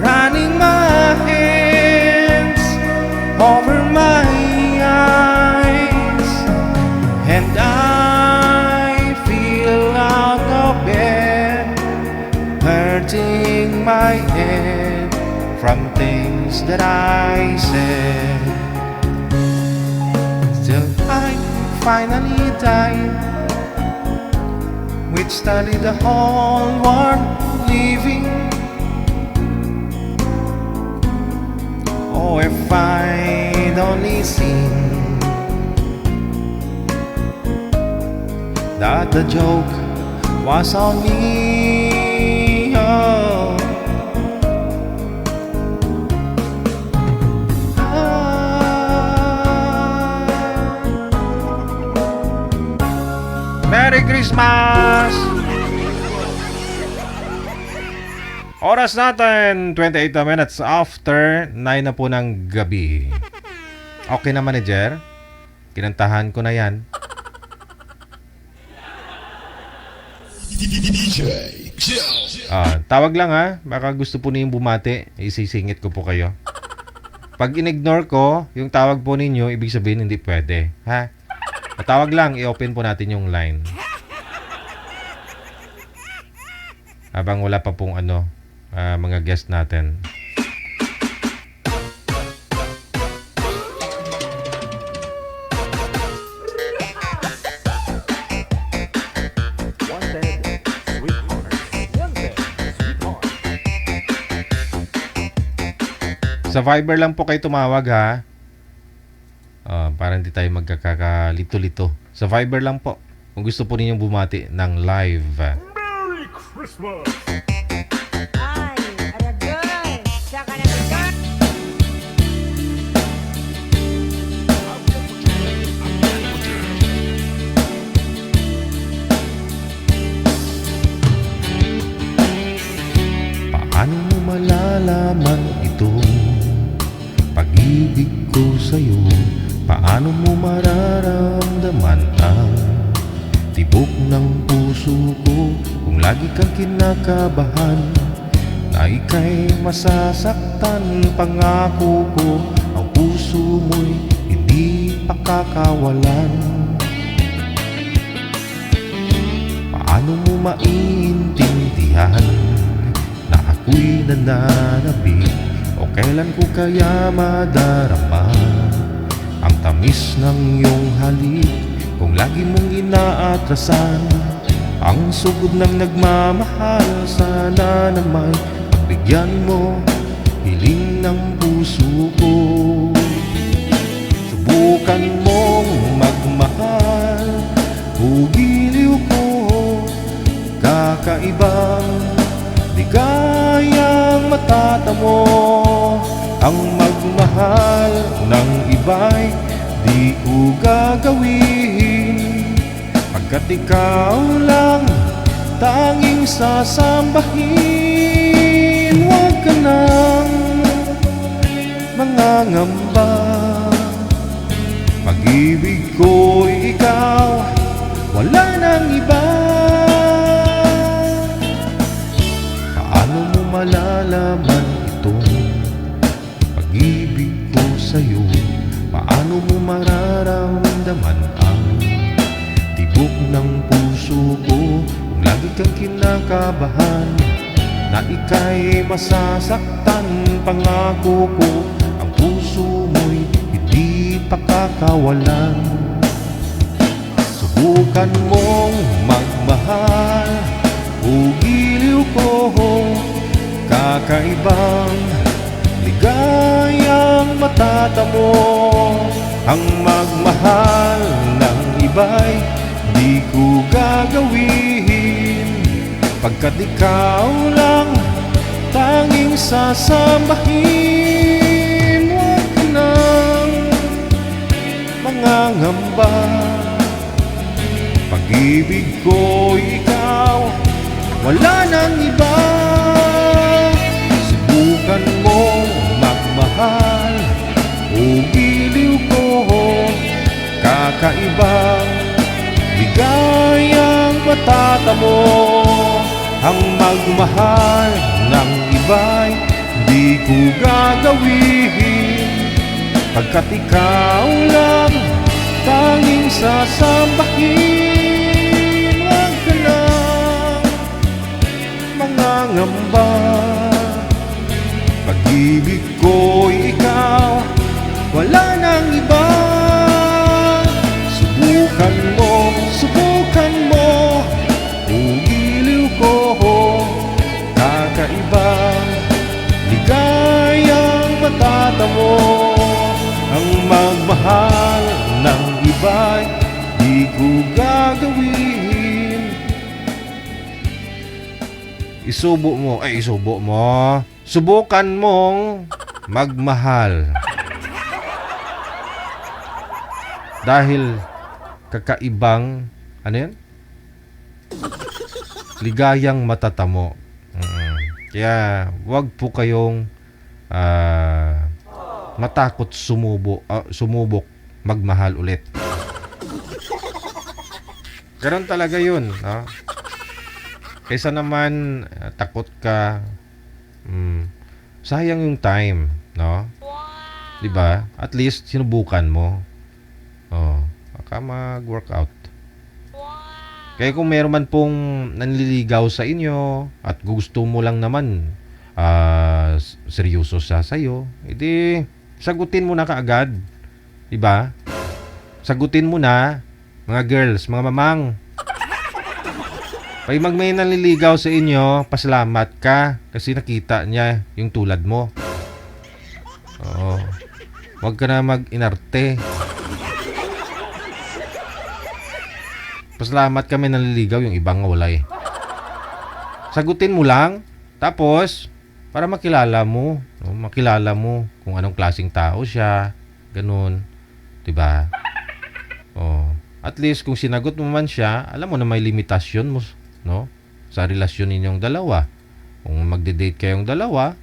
running my hands over my eyes, and I feel out of bed, hurting my head from things that I said. Till I finally died, which started the whole world living. Oh, if I'd only seen that the joke was on me. Oh, Merry Christmas! Oras natin, 28 minutes after 9 na po ng gabi. Okay na, manager. Kinantahan ko na yan. DJ Joe. Tawag lang ha. Baka gusto po niyo bumati. Isisingit ko po kayo. Pag in-ignore ko, yung tawag po ninyo, ibig sabihin hindi pwede. Ha? Tawag lang, i-open po natin yung line. Habang wala pa pong mga guest natin. Wanted, sweetheart. Wanted, sweetheart. Sa Viber lang po kayo tumawag ha. Para hindi tayo magkakakalito-lito. Sa Viber lang po. Kung gusto po ninyong bumati ng live. Merry Christmas. Ay, aragay. Saka na ito. Paano mo malalaman itong pag-ibig ko sa'yo? Paano mo mararamdaman ang tibok ng puso ko kung lagi kang kinakabahan na ika'y masasaktan? Pangako ko ang puso mo'y hindi pakakawalan. Paano mo maiintindihan na ako'y nananabik? O kailan ko kaya madarama ang tamis ng iyong halik kung lagi mong inaatrasan ang sugod ng nagmamahal? Sana naman pagbigyan mo hiling ng puso ko. Subukan mong magmahal, hugiliw ko, kakaibang ligayang matatamo. Ang magmahal ng iba'y di ko gagawin, pagkat ikaw lang tanging sasambahin. Huwag ka nang mangangamba, pag-ibig ko'y ikaw, wala nang iba. Paano mo malalaman itong pag-ibig ko sa'yo? Paano mo mararamdaman ang tibok ng puso ko kung lagi kang kinakabahan na ika'y masasaktan? Pangako ko ang puso mo'y hindi pakakawalan. Subukan mong magmahal, hugiliw ko, kakaibang ligayang matatamo. Ang magmahal ng iba'y di ko gagawin, pagkat ikaw lang tanging sasambahin. Huwag ka nang mangangamba, pag-ibig ko'y ikaw, wala nang iba. Subukan mo magmahal, hugiliw ko, kakaibang ligayang matatamo. Ang magmahal ng iba'y di ko gagawin, pagkat ikaw lang tanging sasambahin. Huwag ka nang mangangamba, pag-ibig ko'y ikaw, wala nang iba. Subukan mo, hugiliw ko, kakaibang ligayang matatamo. Ang magmahal ng iba'y di ko gagawin. Isubo mo. Subukan mong magmahal. Dahil kakaibang, ano yan? Ligayang matatamo. Kaya wag po kayong matakot sumubok magmahal ulit. Ganon talaga yun, no? Kaysa naman takot ka, sayang yung time, no? 'Di ba? At least sinubukan mo. Oh, baka mag-workout. Kaya kung meron man pong nanliligaw sa inyo at gusto mo lang naman seryoso siya sa'yo, edi sagutin mo na kaagad. 'Di ba? Sagutin mo na, mga girls, mga mamang. Pag may nanliligaw sa inyo, pasalamat ka kasi nakita niya yung tulad mo. Oo. Huwag ka na mag-inarte. Pasalamat kami nanliligaw, yung ibang walay. Sagutin mo lang, tapos para makilala mo, no? Makilala mo kung anong klaseng tao siya, ganun, 'di ba? Oh, at least kung sinagot mo man siya, alam mo na may limitasyon mo, no? Sa relasyon ninyong dalawa. Kung magde-date kayong dalawa,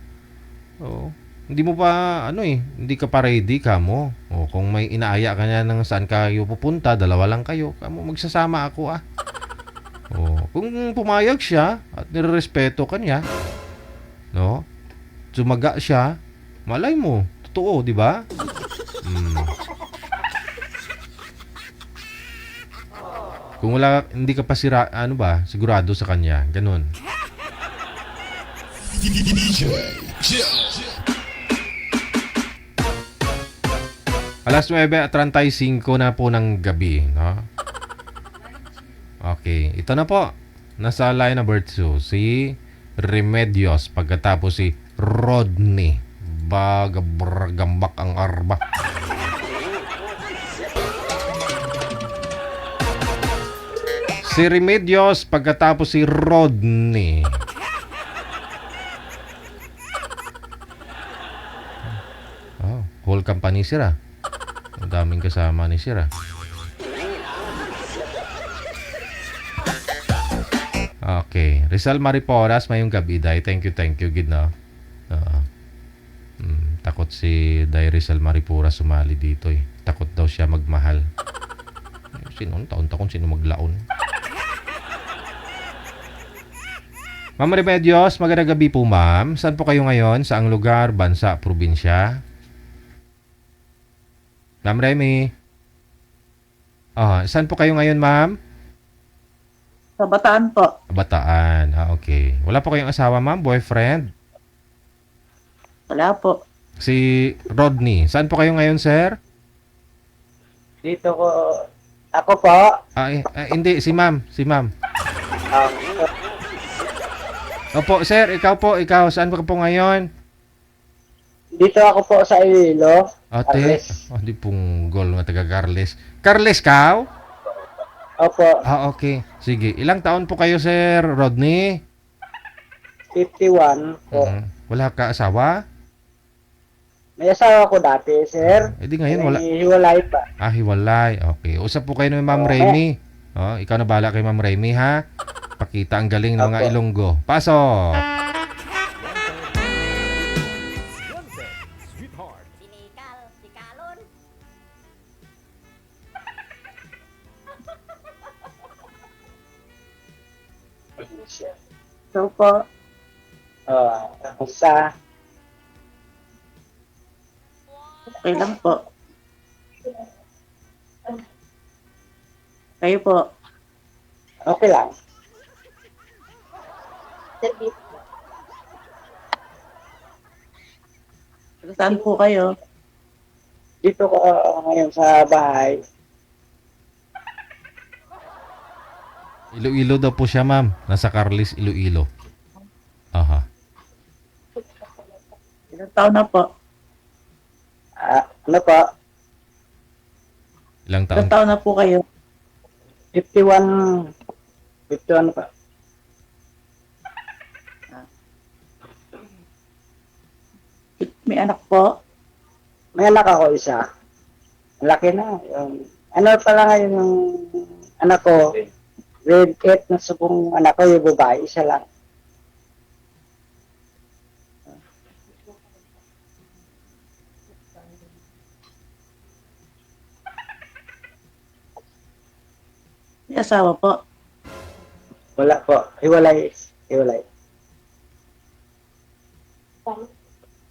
oh, hindi mo pa hindi ka pa ready ka mo. O kung may inaaya ka niya ng saan kayo pupunta, dalawa lang kayo, kamo magsasama ako ah. O kung pumayag siya at nirerespeto ka niya, no? Sumaga siya, malay mo, totoo, 'di ba? Kung hindi ka pa sigurado sa kanya, ganun. DJ Joe. Alas 9:35 na po ng gabi, no? Okay, ito na po. Nasa line number 2, si Remedios, pagkatapos si Rodney. Gambak ang arba. Si Remedios, pagkatapos si Rodney. Oh, whole company sira. Ang daming kasama ni Sira. Okay. Rizal Mariporas, mayong gabi, Day. Thank you, gid na. Takot si Day Rizal Mariporas sumali dito eh. Takot daw siya magmahal. Sino? Taon-taon sino maglaon? Ma'am Remedios, magandang gabi po, ma'am. Saan po kayo ngayon? Saang lugar, bansa, probinsya? Ma'am Remy. Saan po kayo ngayon, ma'am? Sa Bataan po. Bataan. Okay. Wala po kayong asawa, ma'am? Boyfriend? Wala po. Si Rodney. Saan po kayo ngayon, sir? Dito ko. Ako po. Hindi. Si ma'am. Um, Opo, sir. Ikaw po. Saan po ngayon? dito ako po sa Iloilo. Ate. Carles. Di pong gol nga taga Carles. Carles, kaw? Opo. Okay. Sige. Ilang taon po kayo, sir Rodney? 51 po. Wala ka asawa? May asawa ko dati, sir. Di ngayon wala. Hiwalay pa. Hiwalay. Okay. Usap po kayo ng Ma'am Remy. Ikaw na bahala kay Ma'am Remy, ha? Pakita ang galing ng mga Opo. Ilonggo. Pasok! Sweetheart. Sikalon. So po, sa okay lang po. Kayo po. Okay lang. Saan po kayo? Dito ko ngayon sa bahay. Iloilo daw po siya, ma'am. Nasa Carles, Iloilo. Aha. Ilang taon na po? Ano po? Ilang taon? Ilang taon na po kayo? 51. 51 pa. May anak po? May anak ako isa. Laki na. Ano pala ngayon yung anak ko? Grade 8 na subong anak ko, yung babae, isa lang. May asawa po. Wala po. Hiwalay.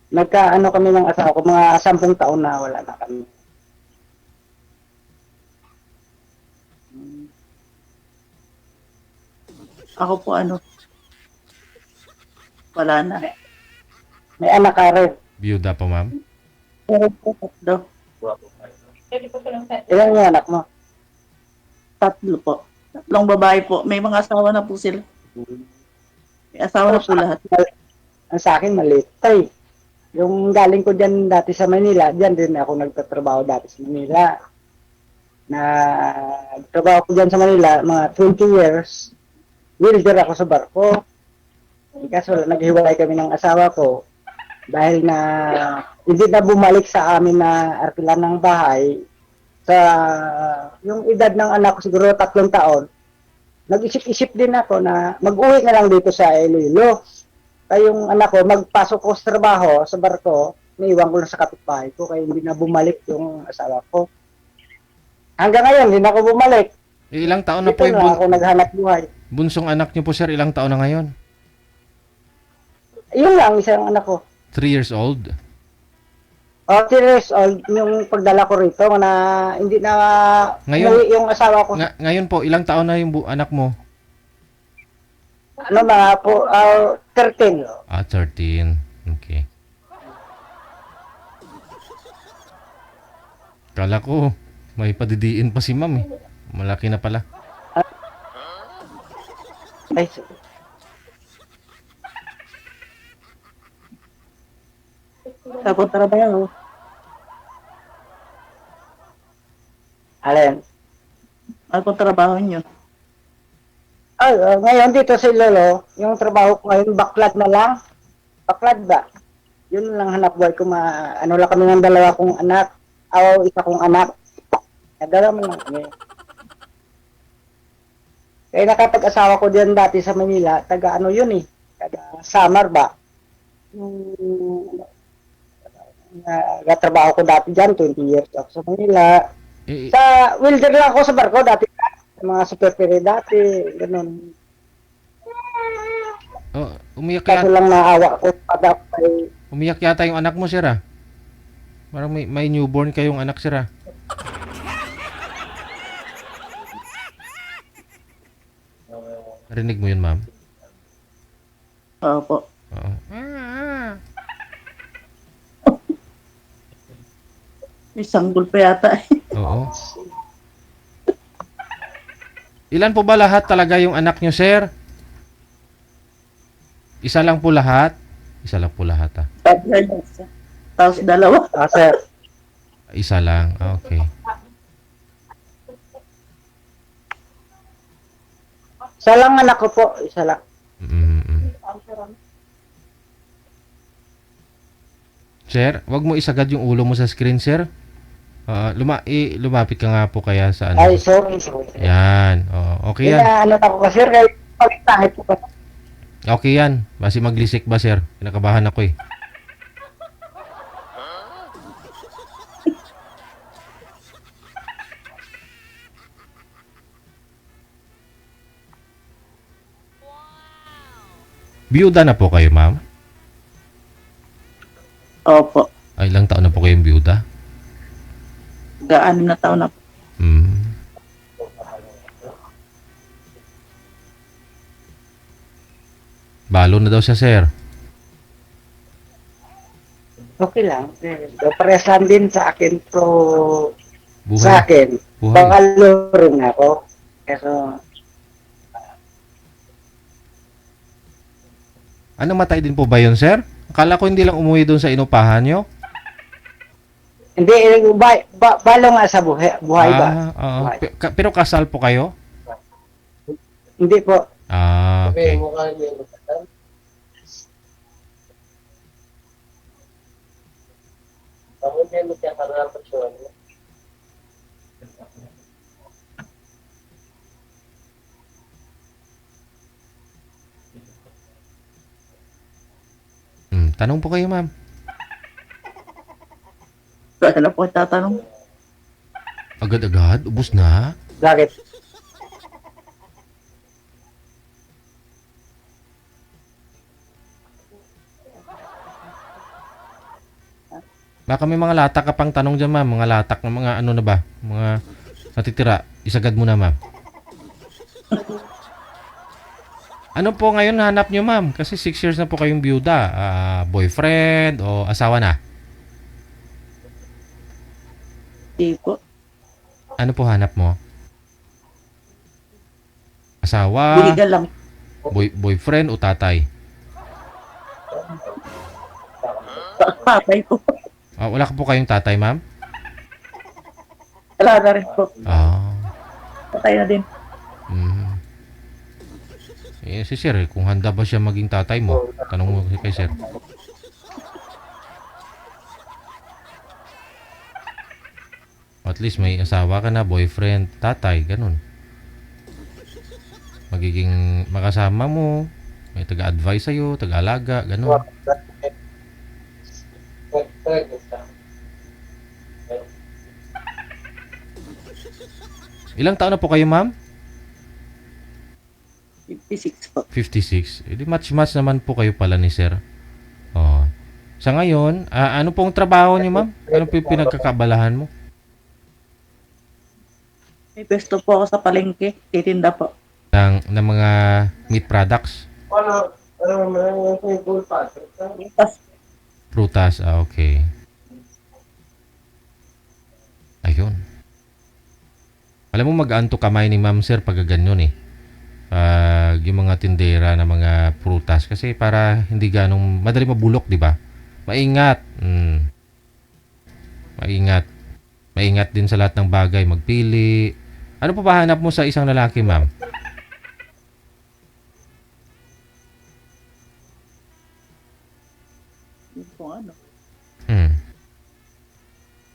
Nagkaano kami ng asawa ko, mga 10 taon na wala na kami. Ako po wala na. May anak ka rin. Byuda po, ma'am? Meron po 3. Ilan yung anak mo? 3 po. 3 babae po. May mga asawa na po sila. May asawa na po lahat. Ang sa akin, maliit. Yung galing ko dyan dati sa Manila, dyan din ako nagtatrabaho dati sa Manila. Nagtrabaho ko dyan sa Manila, mga 20 years. Welder ako sa barko. Kaso naghiwalay kami ng asawa ko dahil na hindi na bumalik sa amin na arkilan ng bahay. Sa yung edad ng anak ko siguro 3 taon, nag-isip-isip din ako na mag-uwi na lang dito sa Iloilo. Kaya yung anak ko, magpasok ko sa trabaho sa barko, naiwan ko lang sa kapitbahay ko kaya hindi na bumalik yung asawa ko. Hanggang ngayon, hindi na ako bumalik. Ilang taon na Dito po yung na ako naghanap buhay. bunsong anak niyo po, sir? Ilang taon na ngayon? Yun lang, isang anak ko. 3 years old? 3 years old, yung pagdala ko rito na hindi na Ngayon- umuwi yung asawa ko. Ngayon po, ilang taon na yung anak mo? Mga po, 13. 13. Okay. Kala ko, may padidiin pa si ma'am eh. Malaki na pala. Ay, tapos trabaho. Alin? Ano pong trabaho niyo? Ngayon dito sa Lolo, yung trabaho ko ngayon, baklad na lang. Baklad ba? Yun lang hanap buhay ko. Ano lang kami ng 2 kong anak. Isa kong anak. Dalawa lang kami. Kaya nakapag-asawa ko diyan dati sa Manila, taga ano yun eh. Taga Samar ba? Nagtrabaho ko dati diyan, 20 years ako sa Manila. Sa welder lang ako sa barko dati. Mga superpere dati, ganun. Umiyak Kaso yata, lang naawa ko pag ay umiyak yata yung anak mo, sir ah. Parang may newborn kayong anak, sir ah. Narinig mo yun, ma'am? Opo. Oo. May sanggol pa yata. Oo. Ilan po ba lahat talaga yung anak nyo, sir? Isa lang po lahat? Isa lang po lahat, ah. Tapos 2. Sir. Isa lang. Ah, okay. Isa lang anak ko po. Isa lang. Mm-mm. Sir, wag mo isagad yung ulo mo sa screen, sir. Lumapit ka nga po kaya sa ano. Ay, sorry. Yan. Oo, okay yan. Ano ako ka, sir? Kaya pagtahit ko pa. Okay yan. Basi maglisik ba, sir? Kinakabahan ako eh. Biyuda na po kayo, ma'am? Opo. Ay, ilang taon na po kayong biyuda? 6 na taon na po. Hmm. Balo na daw siya, sir. Okay lang. Pares lang din sa akin to Buhay. sa akin. Buhay. Pangalo rin ako. Pero Ano, matay din po ba yun, sir? Akala ko hindi lang umuwi doon sa inupahan nyo. hindi, balo nga sa buhay ba? Oo. Buhay. Pero kasal po kayo? Hindi po. Ah, okay. Tanong po kayo, ma'am. Ano po tatanong? Agad-agad? Ubus na? Bakit? Baka may mga latak ka pang tanong dyan, ma'am. Mga latak na mga ano na ba? Mga natitira. Isagad mo na, ma'am. Ano po ngayon hanap nyo, ma'am? Kasi 6 years na po kayong byuda. Boyfriend o asawa na? Hindi po. Ano po hanap mo? Asawa, Biligan lang. boyfriend o tatay? Patay po. Wala ka po kayong tatay, ma'am? Wala na rin po. Patay na din. Si sir, kung handa ba siya maging tatay mo? Tanong mo kay sir. At least may asawa ka na, boyfriend, tatay, ganun. Magiging makasama mo, may taga-advise sa'yo, taga-alaga, ganun. Ilang taon na po kayo, ma'am? 56 po. 56. Edi match-match naman po kayo pala ni sir. Oh. Sa ngayon, ano pong trabaho niyo, ma'am? Ano po yung pinagkakabalahan mo? May pwesto po ako sa palengke. Titinda po. Ng mga meat products? Tapos, Prutas, okay. Ayun. Alam mo, mag-aanto kamay ni ma'am sir pag ganyan eh. Yung mga tindera na mga prutas. Kasi para hindi ganong madali mabulok, di ba? Maingat. Maingat. Maingat din sa lahat ng bagay. Magpili. Ano pa ba hanap mo sa isang lalaki, ma'am? yun po ano.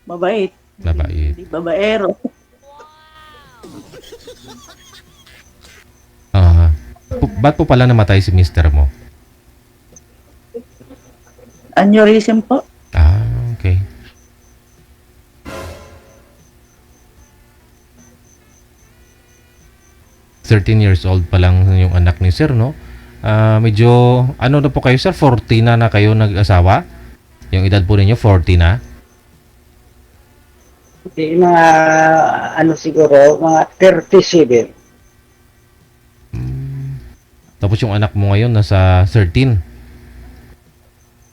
Mabait. Mabait. Hindi babaero. Ba't po pala namatay si mister mo? Aneurysm po. Okay. ...13 years old pa lang yung anak ni sir, no? Medyo... Ano na po kayo, sir? 40 na kayo nag-asawa? Yung edad po ninyo, 40 na? Mga ano siguro, mga 37. Tapos yung anak mo ngayon nasa 13.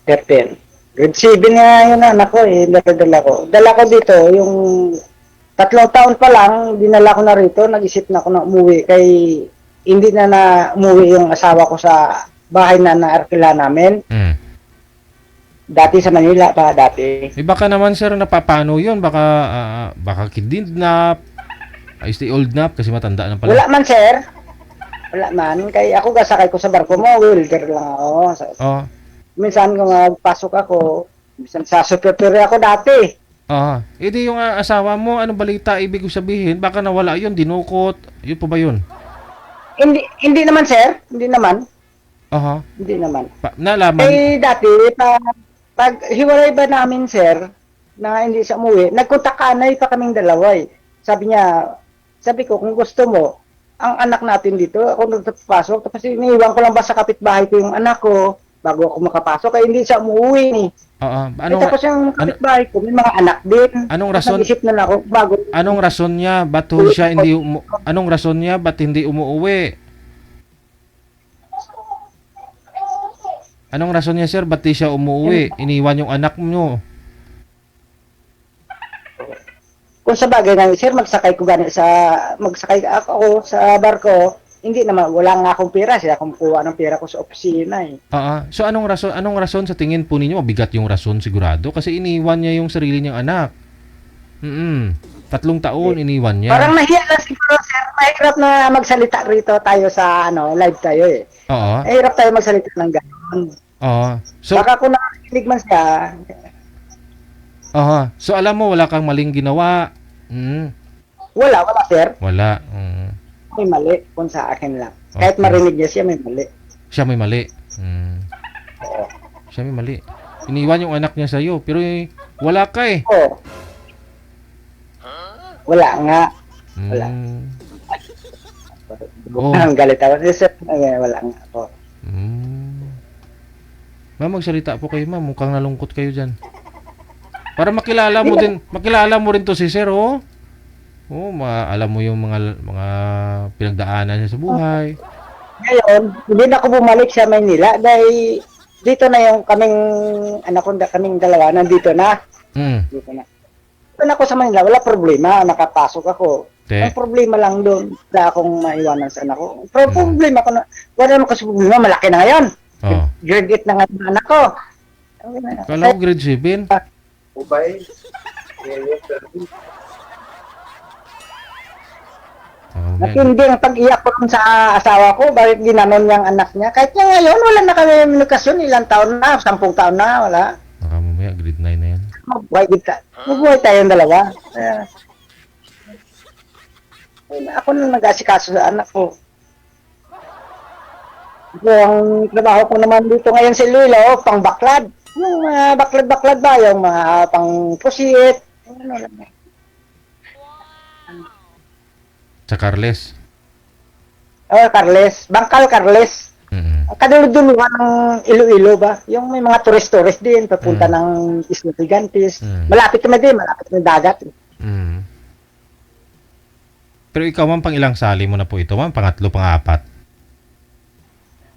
13. Grade 7 nga yun anak ko eh, dala ko. Dala ko dito, yung 3 taon pa lang, dinala ko na rito, nag-isip na ako na umuwi kay hindi na umuwi yung asawa ko sa bahay na naarkila namin. Dati sa Manila pa, dati. Baka naman sir, napapano yun? Baka kidnap, stay old na kasi matanda na pala. Wala man sir. Wala man. Kay ako gasakay ko sa barko mo, welder lang ako. Minsan kung pasok ako, minsan sa superior ako dati. Edi yung asawa mo, anong balita ibig sabihin? Baka nawala yun, dinukot. Yun po ba yun? Hindi naman sir, hindi naman. Hindi naman. Nalaman? Eh dati, pag hiwalay ba namin sir, na hindi siya umuwi, nagkuntakanay pa kaming dalawa eh. Sabi ko, kung gusto mo, ang anak natin dito, ako nagpapasok, tapos iniiwan ko lang ba sa kapitbahay ko yung anak ko, bago ako makapasok, kaya hindi siya umuwi ni. Tapos yung kapitbahay ko, may mga anak din. Anong rason? Nag-isip na ako, bago. Anong rason niya? Ba't siya anong rason niya? Ba't hindi umuwi? Anong rason niya, sir? Ba't di siya umuwi? Iniwan yung anak mo. Kung sa bagay na, sir, magsakay ako sa barko, hindi naman, wala nga akong pera, siya kumukuha ng pera ko sa opisina eh. So anong rason sa tingin po ninyo? Mabigat yung rason sigurado kasi iniwan niya yung sarili niyang anak. 3 taon iniwan niya. Parang nahiya lang siguro, sir. Mahirap na magsalita rito tayo sa live tayo eh. Mahirap tayo magsalita ng gano'n. So, baka kung nakikinig man siya. So alam mo wala kang maling ginawa. Wala sir. Wala. May mali kung sa akin lang. Kahit marinig niya siya, may mali. Siya may mali. Siya may mali. Iniwan yung anak niya sa'yo, pero wala ka eh. Oo. Wala nga. Wala. Ang galit ako. Wala nga ako. Ma'am, magsalita po kayo, ma'am. Mukhang nalungkot kayo dyan. Para makilala mo rin to si Sir, oh. Oh, alam mo yung mga pinagdaanan niya sa buhay. Ngayon, hindi na ako bumalik sa Maynila dahil dito na yung kaming dalawa, nandito na. Mm. Dito na. Dito na ako sa Manila, wala problema, nakapasok ako. Te. Ang problema lang doon, wala akong maiwanan sa anak ko. Pero problema ko na, wala naman kasi problema, malaki na ngayon. Oh. Grade 8 na nga yung anak ko. Okay na. Kala ko grade 7. Oh, At hindi ang pag-iyak ko dun sa asawa ko, bakit ginanon niyang anak niya. Kahit nga ngayon, wala na kami komunikasyon, ilang taon na, 10 taon na, wala. baka mamaya grade 9 na yan. Mabuhay tayong dalawa. Ako na nag-asikaso sa anak ko. So, ang trabaho ko naman dito ngayon sa Iloilo, pang baklad. Yung mga baklad-baklad ba, yung mga pang pusit. Ano lang. Sa Carles. Carles, Bangkal Carles. Mm. Kaduluduluhan ng Iloilo ba? Yung may mga tourist din, papunta ng Isla Gigantes. Malapit kami din, malapit ng dagat. Mm. Pero ikaw, ma'am, pang ilang sali mo na po ito, ma'am? Pangatlo, pang-apat?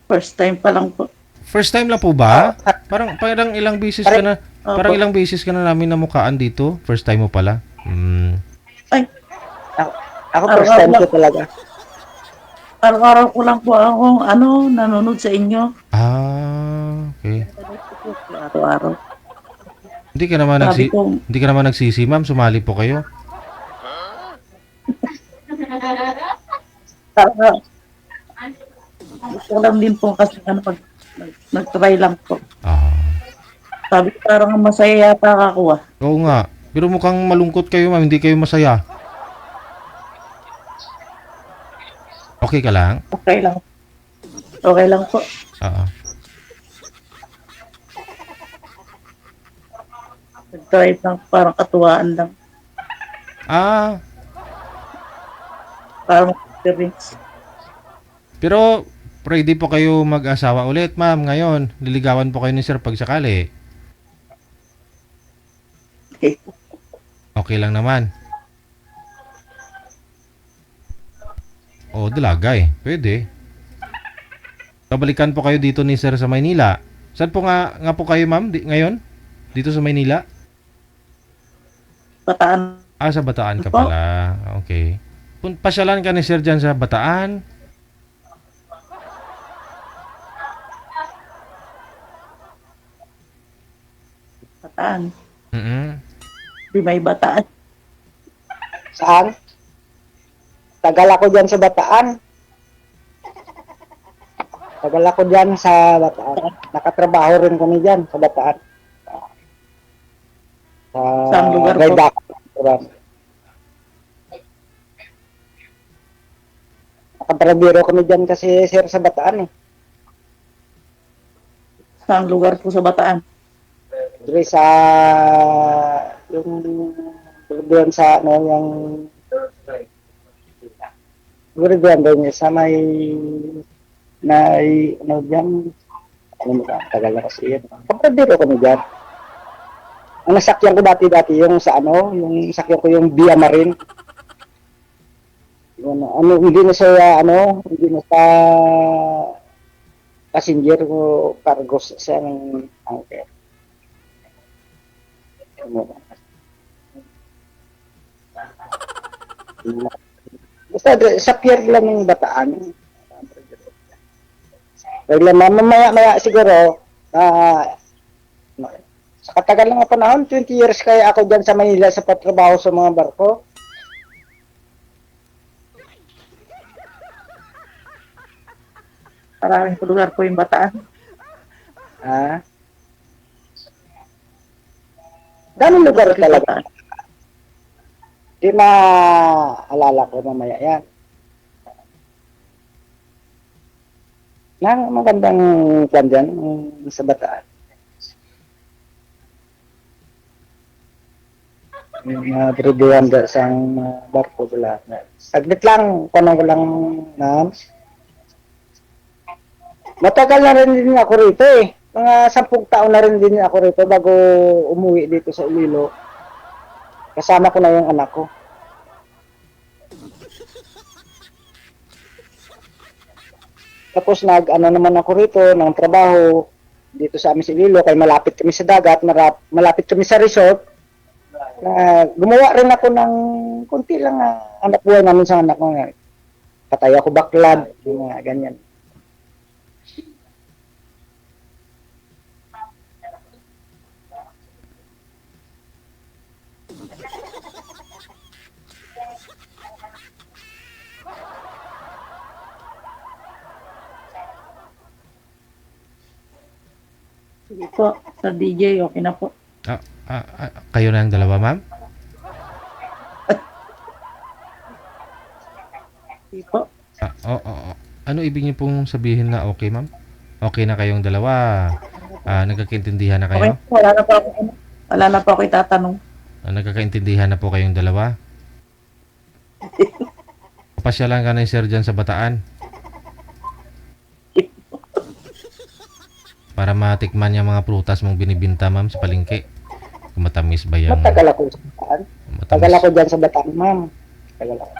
First time pa lang po. First time lang po ba? Parang ilang beses ka na, parang ilang beses ka na namin namukaan dito. First time mo pala. Mm. Ay, Ako first time ko talaga. araw-araw ko lang po akong nanonood sa inyo. Ah, okay. Araw-araw. Hindi ka naman Sabi ko, hindi ka naman nagsisi, ma'am. Sumali po kayo. para gusto ko lang din po kasi nag-try lang po. Ah. Sabi ko parang masaya yata ako ah. Oo nga. Pero mukhang malungkot kayo, ma'am. Hindi kayo masaya. Okay ka lang? Okay lang. Okay lang po. Oo. Nag-try lang, parang katuwaan lang. Ah, Parang experience. pero ready po kayo mag-asawa ulit, ma'am. Ngayon, liligawan po kayo ni Sir pag sakali. Okay. Okay lang naman. O, dalagay. Pwede. Babalikan po kayo dito ni Sir sa Maynila. Saan po nga po kayo, ma'am, ngayon? Dito sa Maynila? Bataan. Ah, sa Bataan ka Opo. pala. Okay. Pasyalan ka ni Sir dyan sa Bataan. Bataan. Mm-mm. Di may bataan. Saan? Tagal ako dyan sa Bataan. Tagal ako dyan sa Bataan. Nakatrabaho rin kami dyan sa Bataan. Sa Saan lugar po? Rayda. Nakatrabiro kami dyan kasi sir sa Bataan eh. Saan lugar po sa Bataan? Dre sa yung doon sa yung doon doon sa may tagal na kasi yun. Kapag kami dyan. Ang nasakyan ko dati yung sa yung nasakyan ko yung Via Marin. Yun, hindi na siya hindi na sa passenger ko cargo sa ng anchor. Basta sa pier lang ng Bataan. Mamaya siguro sa katagal ng panahon, 20 years kaya ako dyan sa Manila sa patrabaho sa mga barko. Maraming lugar po yung Bataan. Ha? Ganun lugar talaga. Bataan. Di maalala ko mamaya yan. Nang magandang kwan dyan sa Bataan. Yung tribuan sa barko pala. Saglit lang, tanong ko lang na. Matagal na rin din ako rito eh. Mga 10 taon na rin din ako rito bago umuwi dito sa Iloilo. Kasama ko na yung anak ko. Tapos ano naman ako rito ng trabaho dito sa amin sa Iloilo kay malapit kami sa dagat, malapit kami sa resort. Gumawa rin ako ng konti lang anak buhay namin sa anak ko. Patay ako baklad, mga ganyan. Sige po, Sir DJ, okay na po. Kayo na ang dalawa, ma'am? Sige po. Ano ibig niyo pong sabihin na okay, ma'am? Okay na kayong dalawa? Nagkakaintindihan na Okay kayo? po, wala na po ako itatanong. Nagkakaintindihan na po kayong dalawa? Pasyalan ka na ni Sir dyan sa Bataan para matikman yung mga prutas mong binibinta, ma'am, sa palengke. Kung matamis ba yan? Matagal ako sa Bataan. Matagal ako dyan sa Bataan, ma'am. Matagal ako.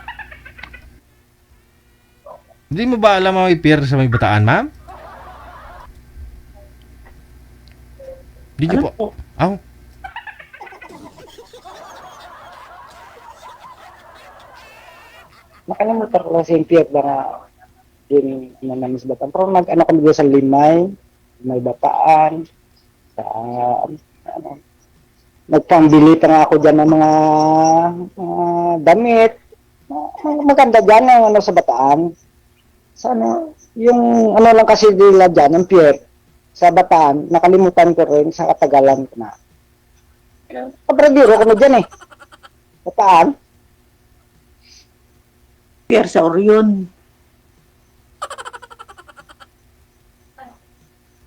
Hindi mo ba alam ang pier sa may Bataan, ma'am? Hindi niyo Ano po. po? Nakalimutan ko kasi yung piyak ba yung namin sa Bataan. Pero nag-ano kami doon sa Limay, may Bataan, sa nagpambili pa nga ako dyan ng mga damit. Maganda dyan ang sa Bataan. Sa yung lang kasi nila dyan, yung pier, sa Bataan, nakalimutan ko rin sa katagalan ko na. Kabradiro kami dyan Bataan. Pierre sa Orion.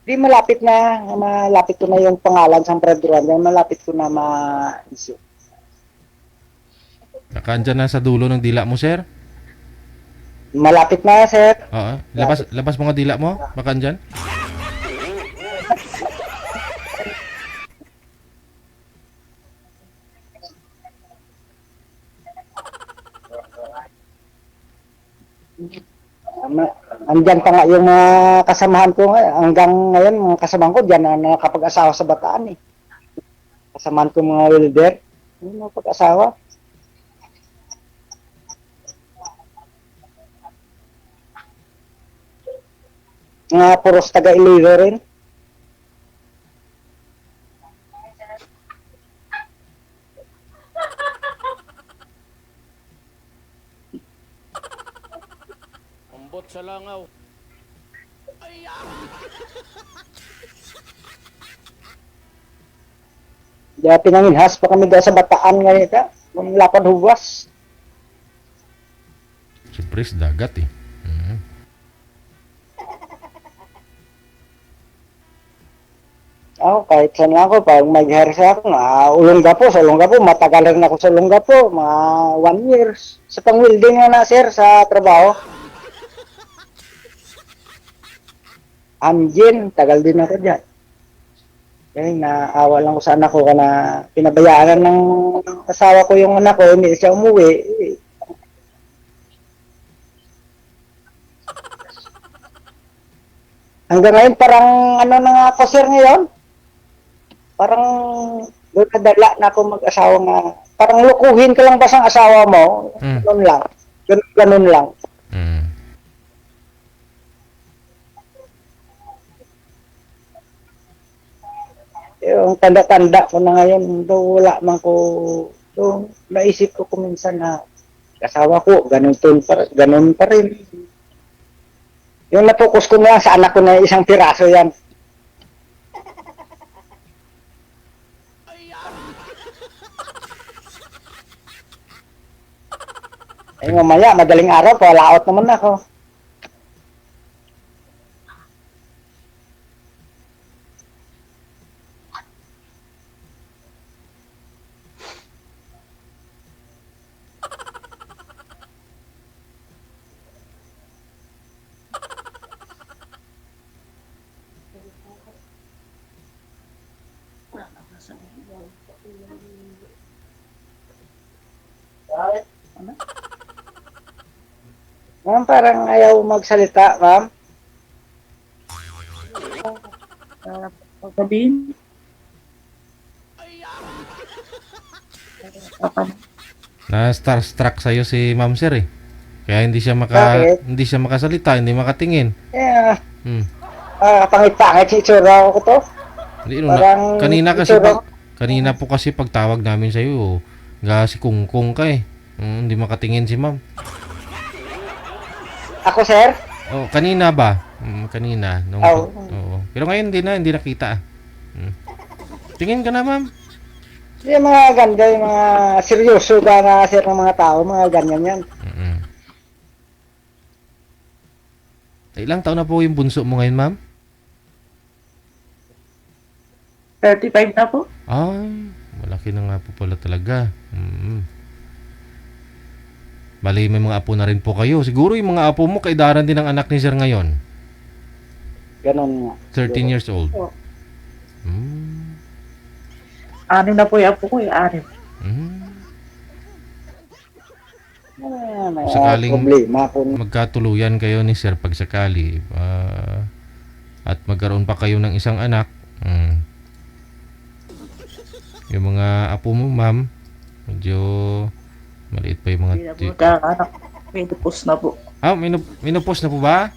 Di malapit ko na yung pangalan sa Braduran, malapit ko na ma-isip. Nakaandyan na sa dulo ng dila mo, sir? Malapit na, sir. Oo. Labas mga dila mo. Baka andyan. Andyan pa nga yung mga kasamahan ko hanggang ngayon, mga kasamahan ko dyan na nakapag-asawa sa Bataan Kasamahan ko mga welder, yung mga pag-asawa. Mga puros taga-Iloilo rin. Ambot sa langaw. Kaya pinanginhas pa kami doon sa Bataan ngayon ng lapad huwas. Siyempre, sa dagat Ako, kahit saan ako, pag mag-herse ako, sa Olongapo, matagal rin ako sa Olongapo, mga 1 years. Sa pang-welding na sir, sa trabaho. Amjin, tagal din ako dyan. Kaya naawa lang ko sa anak ko na pinabayaan ng asawa ko yung anak ko, hindi siya umuwi. Hanggang ngayon, parang na nga ako sir ngayon. Parang doon nadala na ako mag-asawa nga. Parang lukuhin ka lang ba sa asawa mo? Ganun lang. Ganun lang. Yung tanda-tanda ko na ngayon, wala man ko, naisip ko kuminsan na asawa ko, ganun pa rin. Yung napokus ko na sa anak ko na isang piraso yan. Mamaya, madaling araw, wala out naman ako. Ma'am, parang ayaw magsalita, ma'am. Sabihin. Na-starstruck sa'yo si Ma'am Sir eh. Kaya Bakit? hindi siya makasalita, hindi makatingin. Eh, Hmm. pangit-pangit si itsura ko to. Hindi, Parang itsura- kanina po kasi pagtawag namin sa iyo, si Kungkung ka eh. Hindi makatingin si Ma'am. Ako, sir? Oh, kanina ba? Kanina nung Oo. oo. Pero ngayon hindi nakita. Tingin ka na, Ma'am. Yung mga ganda, yung mga seryoso ba na sir ng mga tao, mga ganyan yan. Mm. Ilang taon na po yung bunso mo ngayon, Ma'am? 35 na po. Ay, malaki na nga po pala talaga. Bali, may mga apo na rin po kayo. Siguro yung mga apo mo, kaidaran din ng anak ni Sir ngayon. Ganon nga. 13 years old. Oo. Mm. 6 na po yung apo ko, 6. Mm. May Sakaling- problema kung Magkatuluyan kayo ni Sir pag sakali. At magkaroon pa kayo ng isang anak. Yung mga apo mo, Ma'am, medyo maliit pa yung mga... Hindi na po magkakanak. May dupos na po. Minupos na po ba?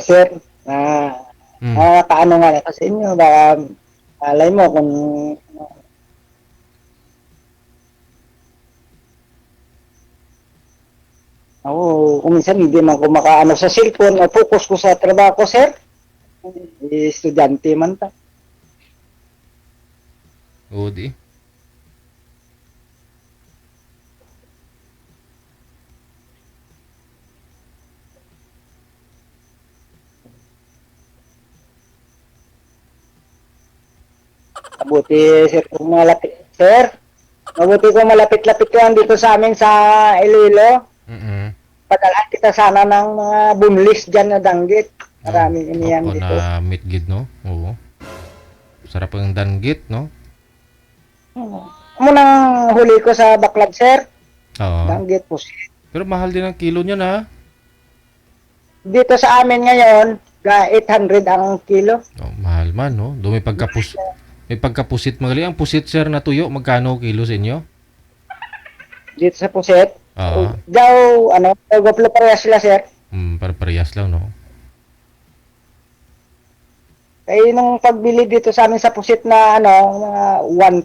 sir, Mm. paano nga na sa inyo, baka alay mo kung ako, kung minsan hindi man ako makaano sa cellphone, focus ko sa trabaho ko, sir. Estudyante man ta. Oo, di. Mabuti, sir, kung malapit, sir. Mabuti kung malapit-lapit ko dito sa amin sa Iloilo. Mm-mm. Padalaan kita sana ng mga bunlis dyan na danggit. Maraming iniyan Opo, dito. na mitgid, no? Oo. Sarap ang danggit, no? Munang huli ko sa baklad, sir. Oo. Danggit po. Pero mahal din ang kilo niya na. Dito sa amin ngayon, 800 ang kilo. Oh, mahal man, no? May pagkapusit magali. Ang pusit, sir, na tuyo, magkano kilo sa inyo? Dito sa Puset. Oo. Daw, goplo parehas sila, sir. Parehas lang, no? Kaya nung pagbili dito sa amin sa Puset na, mga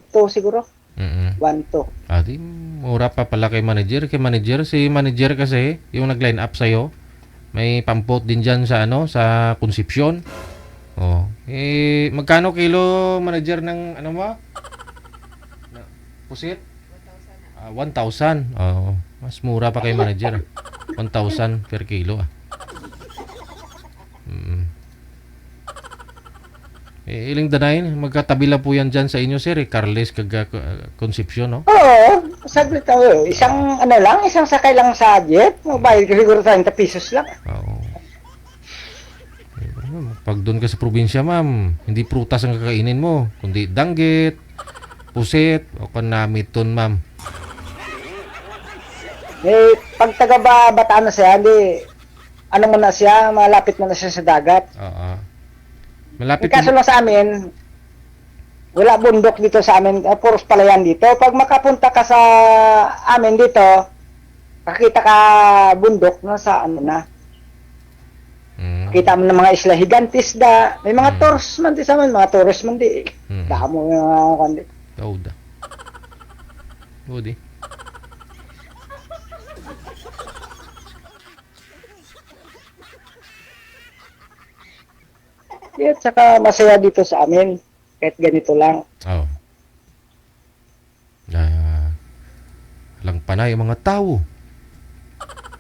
1-2 siguro. Mm-mm. 1-2. Di, mura pa pala kay manager. Si manager kasi, yung nag-line up sa'yo, may pampot din dyan sa, sa konsepsyon. Oh. Magkano kilo manager ng, mo? Pusit? 1,000. Oh. Mas mura pa kay manager. 1,000 per kilo. Iling danayin, magkatabi lang po yan dyan sa inyo, sir. Carles Concepcion, no? Oo, saglit ako. Isang sakay lang sa jet. Mabayad ko siguro 30 pesos lang. Oo. Pag doon ka sa probinsya, ma'am, hindi prutas ang kakainin mo, kundi danggit, pusit, o kanamiton, ma'am. Pag taga Bataan na siya, mo na siya, malapit na siya sa dagat. Oo. Malapit Kaso lang sa amin, wala bundok dito sa amin, puros palayan dito. Pag makapunta ka sa amin dito, kakita ka bundok na sa kita mo ng mga isla higantis da. May mga tours man di sa amin, mga tourist man di. Damo yung mga kandi. Kauda. Udi. At saka masaya dito sa amin. Kahit ganito lang. Oh. Lang panay ang mga tao.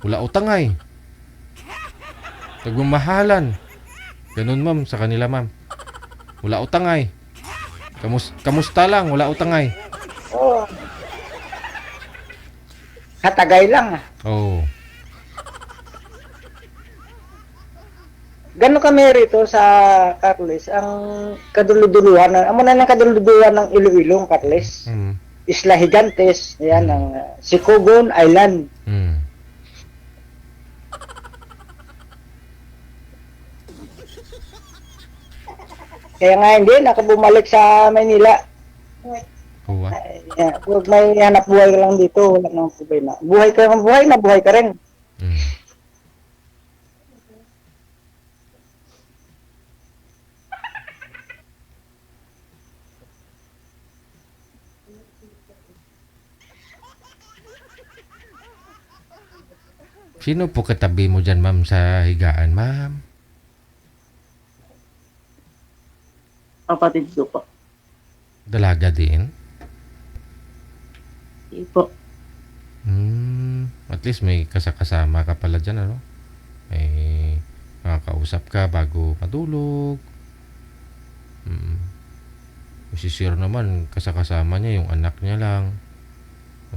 Wala utangay. Nagmamahalan. Ganun ma'am sa kanila ma'am. Wala utangay. Kamusta lang, wala utangay. Oo. Katagay lang. Oh. Gano'n kami rito sa Carles, ang kaduluduluhan, amo na ng kaduluduluhan ng Iloilo, Carles. Mm. Isla Higantes, yan ang Sicogon Island. Mm. Kaya nga hindi, nakabumalik sa Maynila. Oh, ah. Huwag may hanap buhay ka lang dito, wala nang problema. Buhay ka na buhay ka rin. Mm. Sino po katabi mo dyan, ma'am, sa higaan, ma'am? Kapatid ko po. Dalaga din? Hindi po. At least may kasama ka pala dyan, ano? May makakausap ka bago matulog. Si Sir naman, kasama niya yung anak niya lang.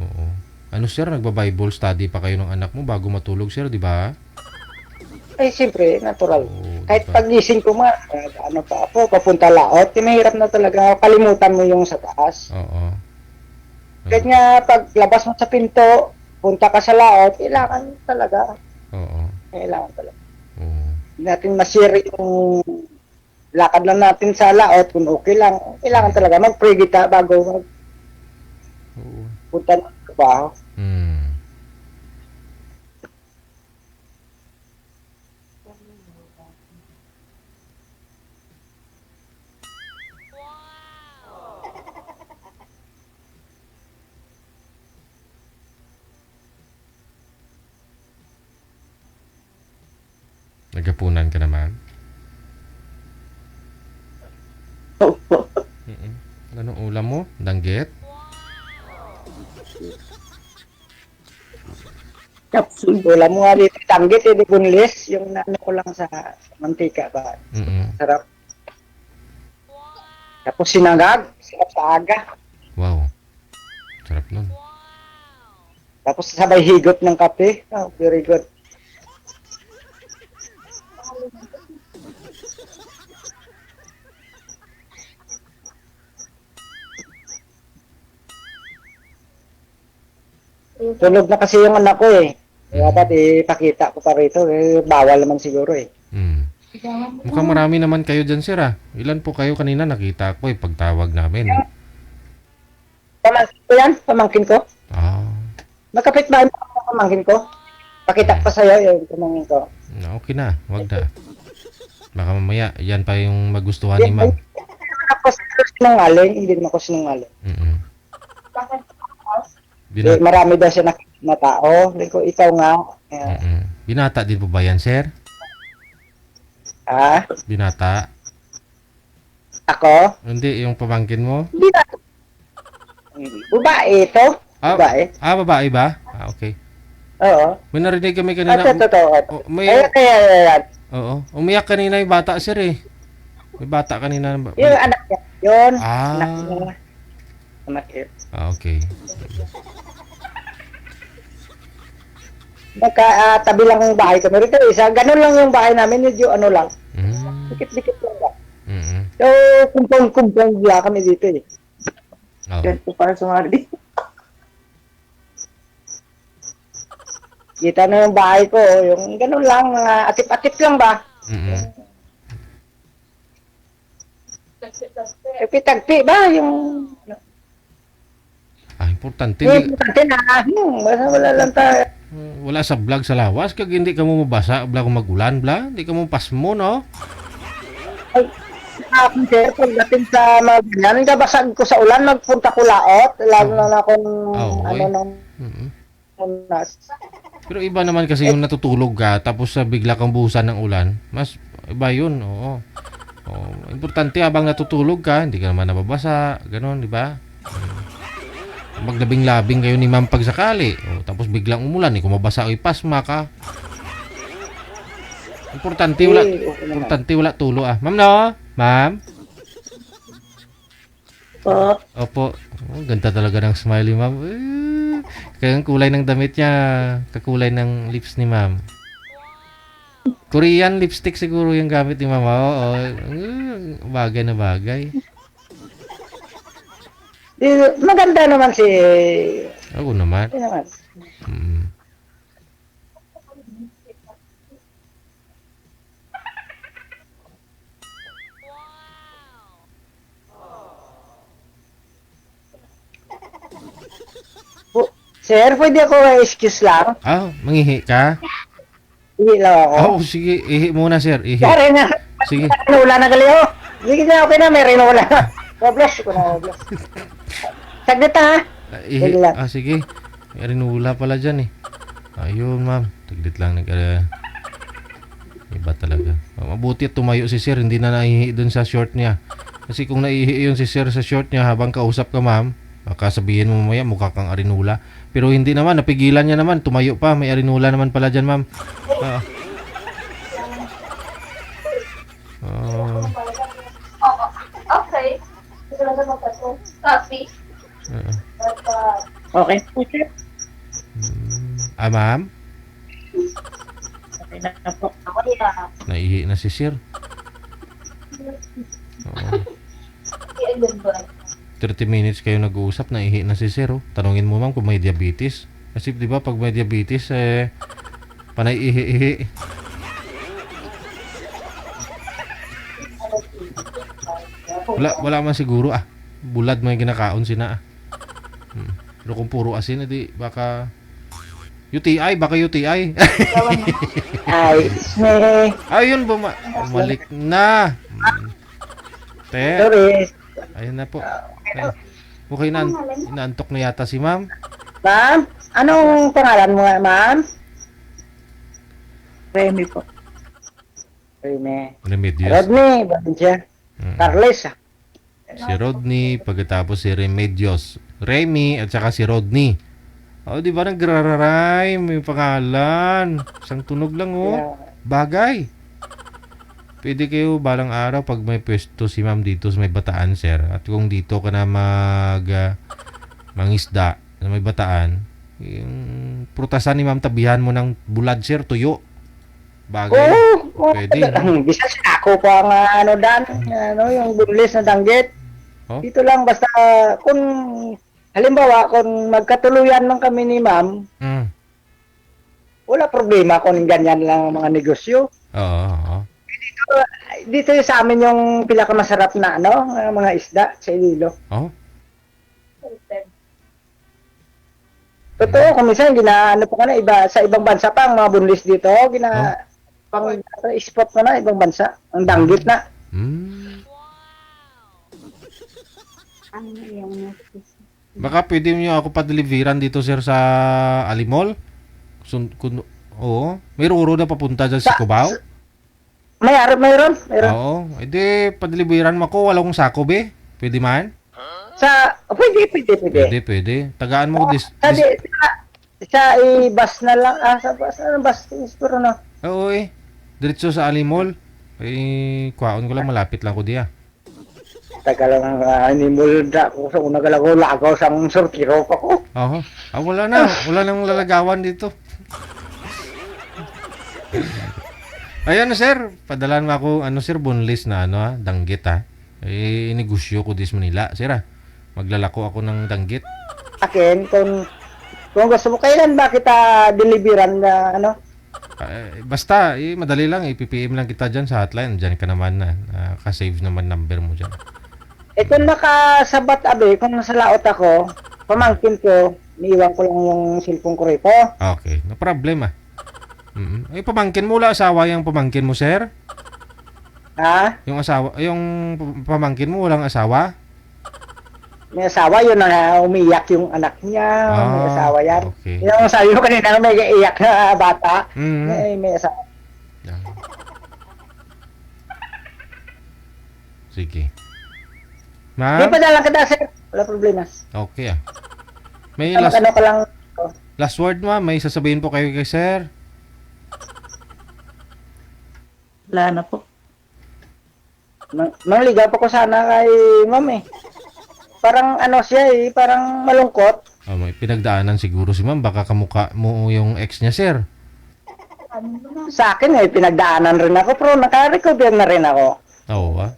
Oo. Ano sir, nagba-Bible study pa kayo ng anak mo bago matulog sir, di ba? Ay, siyempre, natural. Oo, Kahit diba? pagising ko ano pa ako, papunta laot, mahirap na talaga, kalimutan mo yung sa taas. Oo. Kahit nga, paglabas mo sa pinto, punta ka sa laot, kailangan talaga. Oo. Kailangan talaga. Oo. Hindi natin masiri yung lakad lang natin sa laot, kung okay lang, kailangan talaga mag-pray kita bago Oo. magpunta ng trabaho. Nagapunan ka naman? Opo. Anong ulam mo? Danggit? Capsule. Wala mo nga dito, tanggit, di bunlis, yung ano ko lang sa mantika ba. Sarap. Tapos sinangag, sarap sa aga. Wow. Sarap nun. Tapos sabay higot ng kape. Oh, very good. Tulog na kasi yung anak ko eh. Dapat ipakita ko pa rito. Bawal naman siguro eh. Mukhang marami naman kayo dyan sir ah. Ilan po kayo kanina nakita ko pagtawag namin. Pamangkin ko yan? Pamangkin ko? Ah. Magkapit ba yung pamangkin ko? Pakita ko pa sa'yo yung pamangkin ko. Okay na. Wag na. Baka mamaya yan pa yung magustuhan ni ma'am. Ako sinungaling, hindi naman ako sinungaling. Marami daw siya nakikita na tao. Hindi ko, ikaw nga. Binata din po ba yan, sir? Ha? Binata? Ako? Hindi, yung pamangkin mo? Hindi na. Babae ito. Babae. Babae ba? Okay. Oo. May narinig kami kanina. Ito, totoo. Ayan. Oo. Umiyak kanina yung bata, sir eh. May bata kanina. Yung anak niya. Yun. Anak Ah. niya. Anak niya. Okay. Tabi lang yung bahay kami rito. Isa, ganun lang yung bahay namin. Medyo ano lang. Dikit-dikit lang ba. So, kumpong lang kami dito eh. Oh. Yan po para sa mga rin. Kita na yung bahay ko. Yung ganun lang. Atip-atip lang ba? Tagpi-tagpi ba? Yung Importante. importante na. Basta wala lang tayo. Wala sa vlog sa lawas. Kag hindi ka mo mabasa. Vlog kung magulan, bla. Hindi ka mo pasmo, no? Ay, sir, pagdating sa mga ganyan, nagabasag ko sa ulan, magpunta ko laot, lalo na akong, Pero iba naman kasi yung natutulog ka, tapos bigla kang buhusan ng ulan. Mas iba yun, oo. Oh, importante habang natutulog ka, hindi ka naman nababasa, gano'n, di ba? Maglabing-labing kayo ni ma'am pag sakali. Oh, tapos biglang umulan, kung mabasa o ipasma ka. Importante wala, Okay naman. importante wala tulo ah. Ma'am no? Ma'am? Po. Opo. Oh, ganda talaga ng smiley, ma'am. Kaya ang kulay ng damit niya, kakulay ng lips ni ma'am. Korean lipstick siguro yung gamit ni ma'am. Oo. Bagay na bagay. Maganda naman si... Oo naman. Ano naman. Mm. Sir, pwede ako excuse lang? Ah, mangihi ka? Hindi lang ako. Oh, sige. Ihi muna, sir. Ihi. Kaya na. Sige. Wala na gali oh. Sige na, okay na, may rinula. Bless ko na, bless. Saglit ha. Ihi. Sige lang. Ah, sige. May rinula pala dyan eh. Ayun, ma'am. Taglit lang. Iba talaga. Mabuti at tumayo si sir. Hindi na naihi dun sa short niya. Kasi kung naihi yun si sir sa short niya habang kausap ka, ma'am, baka sabihin mo mamaya mukha kang arinula. Pero hindi naman. Napigilan niya naman. Tumayo pa. May arinula naman pala dyan, ma'am. Okay. Copy. Okay po, sir. Ma'am? Okay na po. Naihi na si sir. Oo. 30 minutes kayo nag-uusap, naihi na si sir. Oh. Tanungin mo, ma'am, kung may diabetes. Kasi di ba pag may diabetes, panay ihi-ihi. Wala man siguro bulad mo yung kinakaon sina Pero kung puro asin, edi baka UTI, baka UTI. Ay, me. Ayun, bumalik na. Te, Sorry. ayun na po. Okay na, inaantok na yata si ma'am. Ma'am, anong pangalan mo nga, ma'am? Remy po. Rene. Remedios. Rodney, bakit siya? Carles, Si Rodney, pagkatapos si Remedios. Remy, at saka si Rodney. Oh, di ba nagrararay? May pangalan. Isang tunog lang, oh. Bagay. Pwede kayo balang araw pag may pwesto si ma'am dito sa may Bataan, sir. At kung dito ka na mangisda na may Bataan, yung prutasan ni ma'am tabihan mo ng bulad, sir, tuyo. Bagay. Pwede. Bisa ako pa ang yung bunlis na danggit. Oh? Dito lang, basta kung halimbawa, kung magkatuluyan lang kami ni ma'am, wala problema kung ganyan lang ang mga negosyo. Oo. Dito sa amin yung pinakamasarap na mga isda sa Iloilo. Oh? Totoo, kung minsan po ka na sa ibang bansa pa ang mga bunlis dito, pang spot ko na ibang bansa, ang danggit na. Baka pwede niyo ako pa-deliveran dito, sir, sa Alimol? Oo. May ruro na papunta dyan sa Cubao? Mayroon. Oo. Edi, pa-deliveran mo ako. Walang sako, be. Pwede man? Pwede. Pwede. Tagaan mo ko Sa bus na lang, sa bus, siguro na. Oo diretso sa Alimol. Kuhaon ko lang, malapit lang ko diya. Tagal lang inimulda ko sa una lagaw sa sortiro pa ko. Oo. Wala na. Wala nang lalagawan dito. Ayan, sir. Padalan mo ako, sir, boneless na, danggit, inegosyo ko dis Manila. Sir, maglalako ako ng danggit. Akin, kung gusto mo, kailan ba kita deliveran na, Basta, madali lang. I-PPM lang kita dyan sa hotline. Dyan ka naman na. Ka-save naman number mo dyan. Kung nakasabat, kung nasa laot ako, pamangkin ko, niiwan ko lang yung cellphone ko rito. Okay. No problem, pamangkin mo, wala asawa yung pamangkin mo, sir? Ha? Yung pamangkin mo, walang asawa? May asawa yun na umiyak yung anak niya. May asawa yan. Okay. Yung sabi mo kanina may iyak na bata. May asawa. Sige. Hindi Ma'am? pa lang kita, sir. Wala problema. Okay ah. May Ano ka lang. last word, ma'am. May sasabihin po kayo kay sir. Wala na po. Mangligaw pa ko sana kay ma'am eh. Parang ano siya eh, parang malungkot. Oh, may pinagdaanan siguro si ma'am. Baka kamukha mo yung ex niya, sir. Sa akin eh, pinagdaanan rin ako, pero naka-recover na rin ako. Oo ah.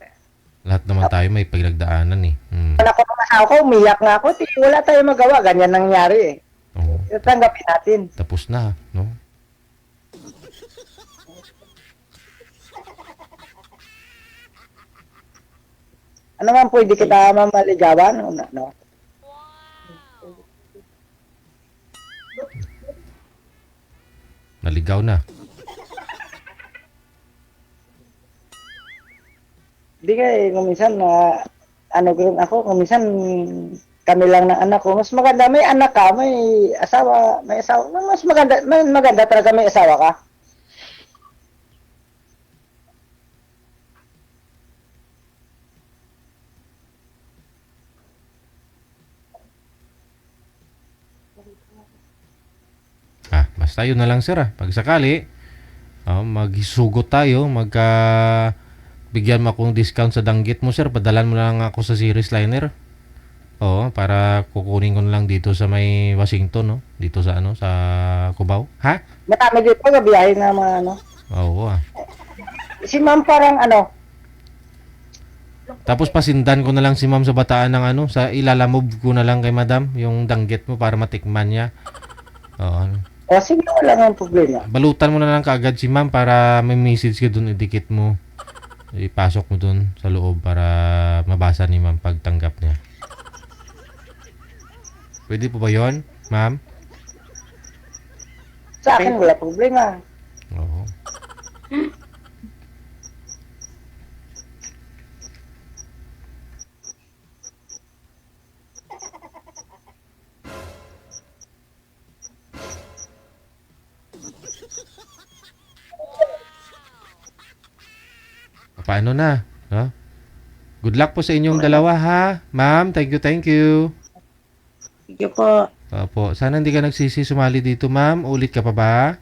Lahat naman tayo may pinagdaanan eh. Ako ng asawa ko, umiyak nga ako. Wala tayong magawa, ganyan nangyari eh. Oo. Tanggapin natin. Tapos na, no? Ano man pwede kita mamaligawan? No? Naligaw na. Hindi ka eh, kung minsan ano ganoon ako, kung minsan kami lang ng anak ko, mas maganda may anak ka, may asawa, mas maganda talaga may asawa ka. Basta yun na lang sir ah. Pag sakali, magsugot tayo, bigyan mo akong discount sa danggit mo sir. Padalan mo na lang ako sa series liner. Oo, para kukunin ko na lang dito sa may Washington, no? Dito sa sa Cubao. Ha? Matami dito gabiyahin na mga ano. Oo ah. Si ma'am parang ano, Tapos pasindan ko na lang si ma'am sa Bataan ng sa ilalamove ko na lang kay madam yung danggit mo para matikman niya. Oo. o sige, wala nang problema. Balutan mo na lang kaagad si ma'am para may message ka dun, idikit mo. Ipasok mo dun sa loob para mabasa ni ma'am pagtanggap niya. Pwede po ba yon, ma'am? Sa akin wala problema. Oo. Paano na? No? Good luck po sa inyong dalawa ha. Ma'am, thank you, thank you. Sige po. Opo, sana hindi ka nagsisi sumali dito, ma'am. Ulit ka pa ba?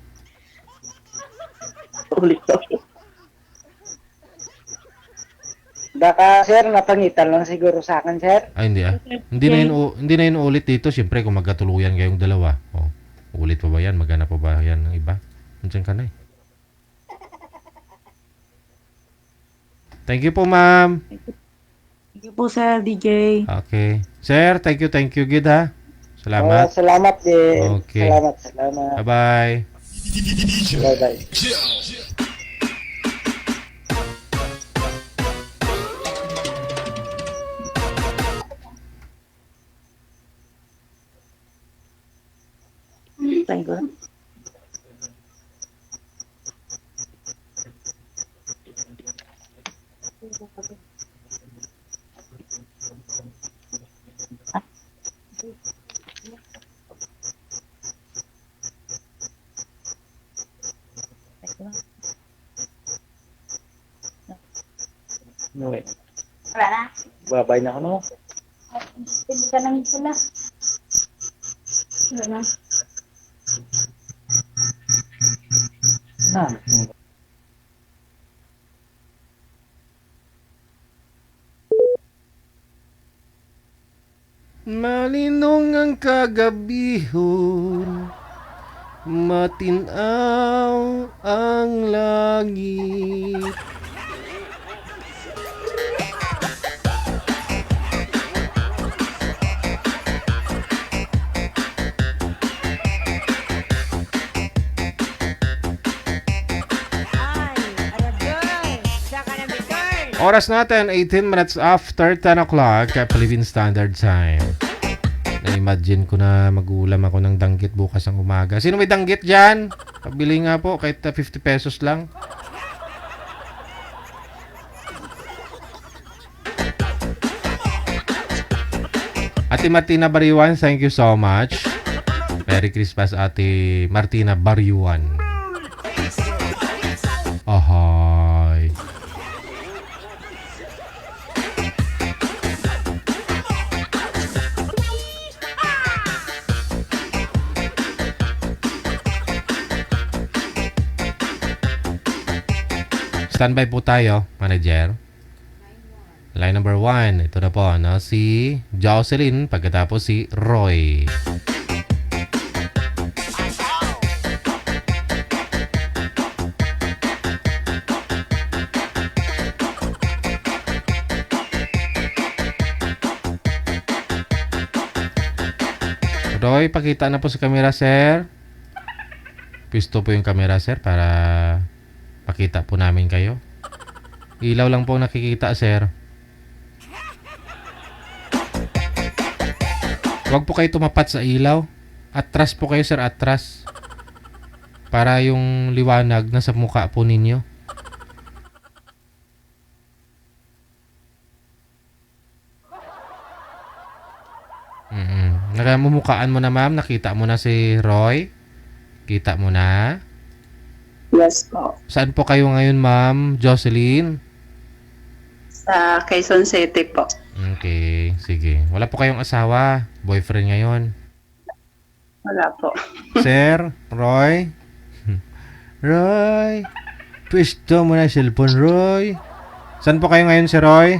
Ulit po. Baka sir, napangitan lang siguro sa akin, sir. Ay, hindi ah. Hindi na yun ulit dito. Siyempre, kung magkatuluyan kayong dalawa. Oh, ulit pa ba yan? Maghanap pa ba yan ng iba? Nandiyan ka na eh. Thank you po, ma'am. Sige po, Sir DJ. Okay. Sir, thank you, good ha. Salamat. Salamat din. Okay. Salamat. Bye-bye. Bye-bye. Thank you. Wala na. Babay na ako, no? Pwede ka nang sila. Wala na. Na. Malinong ang kagabihon, matinaw ang langit. Ay, aragay. Saka na return. Oras natin, 18 minutes after 10 o'clock, Philippine Standard Time. Na-imagine ko na mag-ulam ako ng danggit bukas ng umaga. Sino may danggit dyan? Pabili nga po, kahit 50 pesos lang. Ate Martina Bariwan, thank you so much. Merry Christmas, Ate Martina Bariwan. Ahoy. Standby po tayo, manager. Line number 1. Ito na po, no? Si Jocelyn, pagkatapos si Roy. Roy, pakita na po sa camera, sir. Pisto po yung camera, sir, para pakita po namin kayo. Ilaw lang po nakikita, sir. Huwag po kayo tumapat sa ilaw. Atras po kayo, sir, atras. Para yung liwanag nasa mukha po ninyo. Nakamumukaan mo na, ma'am. Nakita mo na si Roy. Kita mo na. Yes po. Saan po kayo ngayon, ma'am Jocelyn? Sa Quezon City po. Okay, sige. Wala po kayong asawa, boyfriend ngayon. Wala po. Sir, Roy? Roy? Pwesto mo na yung cellphone, Roy. Saan po kayo ngayon, si Roy?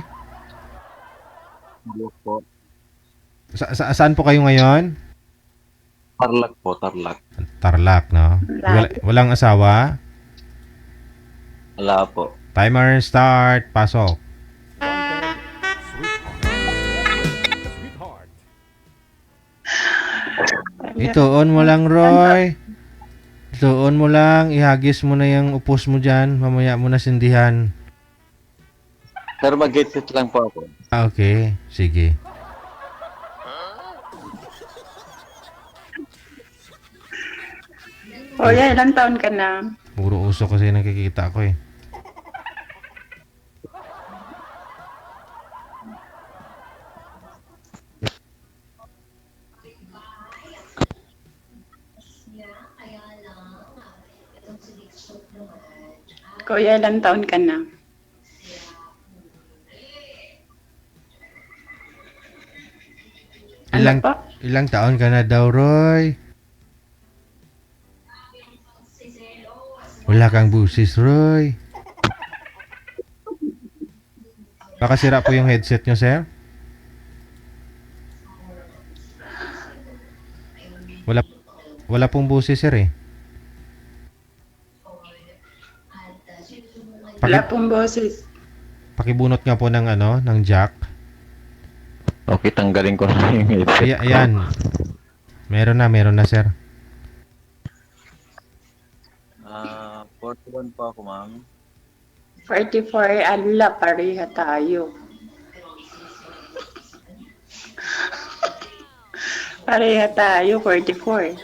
Hello po. Saan po kayo ngayon? Tarlac po, Tarlac. Tarlac, no? Walang asawa? Wala po. Timer start. Pasok. Itoon mo lang, Roy. Itoon mo lang. Ihagis mo na yung upos mo dyan. Mamaya mo na sindihan. Pero mag-get lang po ako. Okay. Sige. Kuya, ilang taon ka na? Puro uso kasi nakikita ko eh. Kuya, ilang taon ka na? Ilang, Ano po? ilang taon ka na daw, Roy? Wala kang busis, Roy. Baka sira po yung headset nyo, sir. Wala pong busis, sir eh. Wala pong boses. Pakibunot nga po ng ng jack. Okay, tanggalin ko na yung headset. Ayan. Meron na, sir. 41 po ako, ma'am. 44, ala, pareha tayo. Pareha tayo, 44.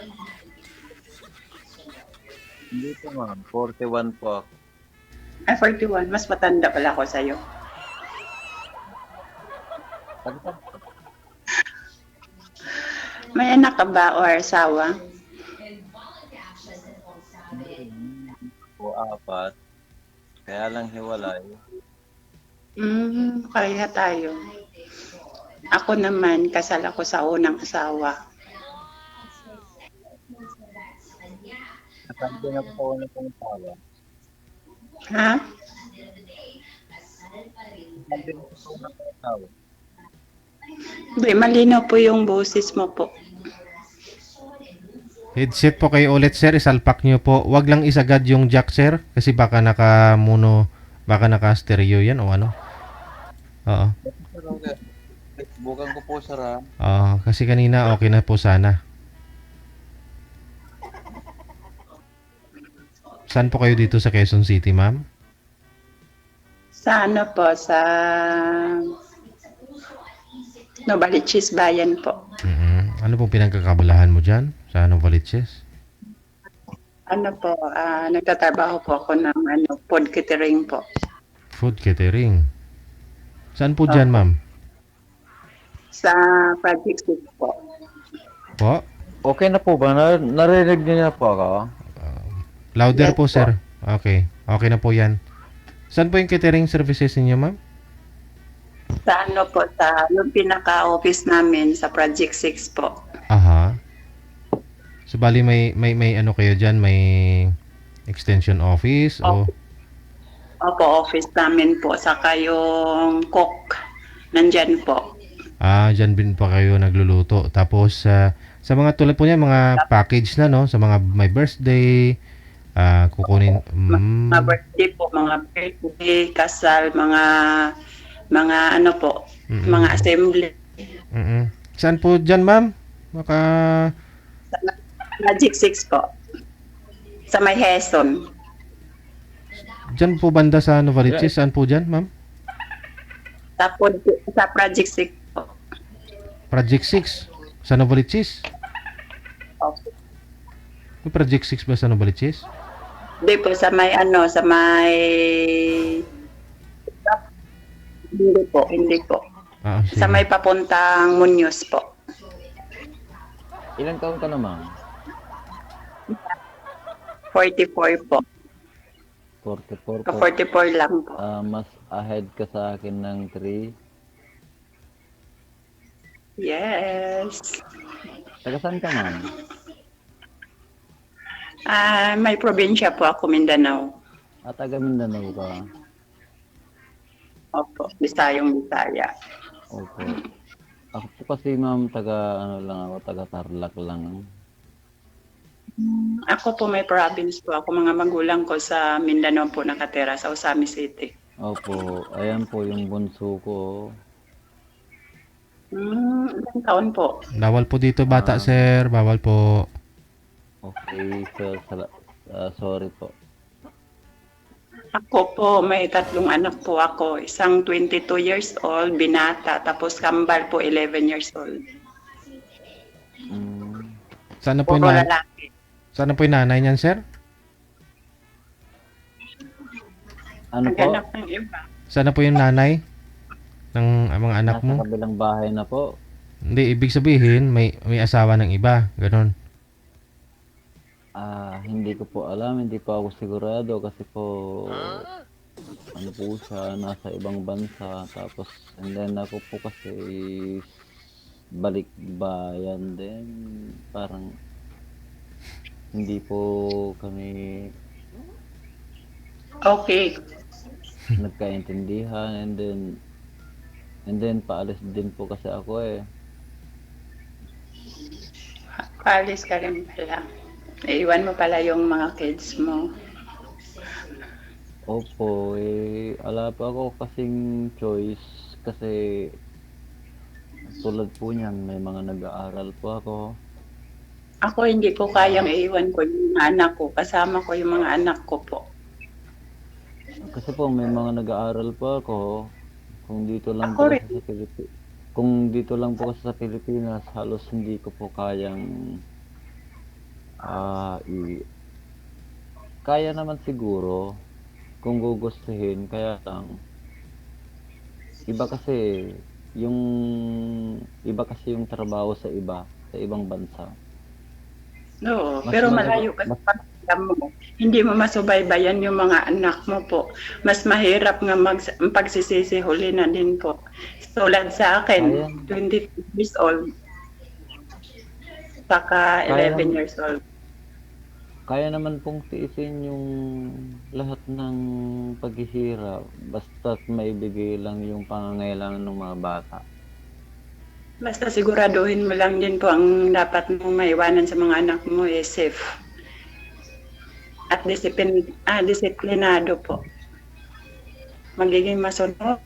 Hindi po, ma'am. 41 po ako. Ay, 41. Mas matanda pala ako sa'yo. May anak ka ba o asawa? Po, 4. Kaya lang hiwalay. Pareha tayo. Ako naman, kasal ako sa unang asawa. Sabi na po na pong tawa. Ha? Sabi na po na pong tawa. Hindi, malinaw po yung boses mo po. Headset po kayo ulit, sir. Isalpak nyo po. Wag lang isagad yung jack, sir. Kasi baka baka naka-stereo yan o ano. Oo. Bukan ko po, sir, ha? Kasi kanina okay na po sana. Saan po kayo dito sa Quezon City, ma'am? Sa ano po, sa Novaliches Bayan po. Ano pong pinagkakabalahan mo dyan? Sa Novaliches? Ano po, nagtatrabaho po ako ng food catering po. Food catering. Saan po dyan, ma'am? Sa Project 6 po. Po? Okay na po ba? Narinig niyo na po ako? Louder Yes po, po. sir. Okay. Okay na po yan. Saan po yung catering services niyo, ma'am? Sa ano po, sa yung pinaka-office namin sa Project 6 po. Aha. So, bali may ano kayo dyan? May extension office o... Opo, office namin po. Saka yung cook, nandyan po. Dyan din pa kayo nagluluto. Tapos, sa mga tulad po niya, mga package na, no? Sa mga may birthday, kukunin. Mga birthday po, mga birthday, kasal, mga ano po, mga assembly. Saan po dyan, ma'am? Baka... Project 6 po. Sa may Heson. Dyan po banda sa Novaliches. Saan po dyan, ma'am? Sa Project 6 po. Project 6 sa Novaliches. Okay. May Project 6 ba sa Novaliches? Hindi po, sa may ano, sa may... Hindi po. Sige. Sa may papuntang Muñoz po. Ilang taon ka na, ma'am? 44 po. 44 po. 44 lang po. Mas ahead ka sa akin ng 3. Yes. Taga saan ka, ma'am? May probinsya po ako, Mindanao. Taga Mindanao ka. Opo, Bisaya. Opo. Ako po kasi, ma'am, taga Tarlac lang. Ako po may province po. Ako mga magulang ko sa Mindanao po nakatira sa Osami City. Opo. Ayan po yung bunso ko. Ilang taon po? Bawal po dito, bata, sir. Bawal po. Okay, sir. Sorry po. Ako po, may 3 anak po ako. Isang 22 years old, binata. Tapos kambal po, 11 years old. Sana po Puro lalaki. Sana po yung nanay niyan, sir? Ano po? Naghanap ng iba. Sana po yung nanay ng mga anak Nasa mo? kabilang bahay na po. Hindi, ibig sabihin, may asawa ng iba. Ganon. Hindi ko po alam. Hindi pa ako sigurado kasi po ano po siya, nasa ibang bansa. Tapos, and then ako po kasi balik bayan din. Parang hindi po kami Okay. nagkaintindihan, and then paalis din po kasi ako eh. Paalis ka rin pala. Iiwan mo pala yung mga kids mo. Opo, ala pa ako kasing choice kasi tulad po niyan, may mga nag-aaral po ako. Ako hindi ko kayang iiwan ko yung mga anak ko. Kasama ko yung mga anak ko po. Kasi po may mga nag-aaral po ako. Kung dito lang Ako po rin. kasi sa Pilipinas. Kung dito lang po kasi sa Pilipinas, halos hindi ko po kayang kaya naman siguro kung gugustuhin, kaya lang iba kasi yung trabaho sa ibang bansa. Oo, Mas pero maganda- malayo kasi pag mo. Hindi mo masubaybayan yung mga anak mo po. Mas mahirap nga pagsisisi huli na din po. Tulad sa akin, Ayan. 20 years old. Saka Kaya 11 naman. years old. Kaya naman pong tiisin yung lahat ng paghihirap basta't maibigay lang yung pangangailangan ng mga bata. Basta siguraduhin mo lang din po ang dapat mong maiwanan sa mga anak mo safe. At disiplinado po. Magiging masunod.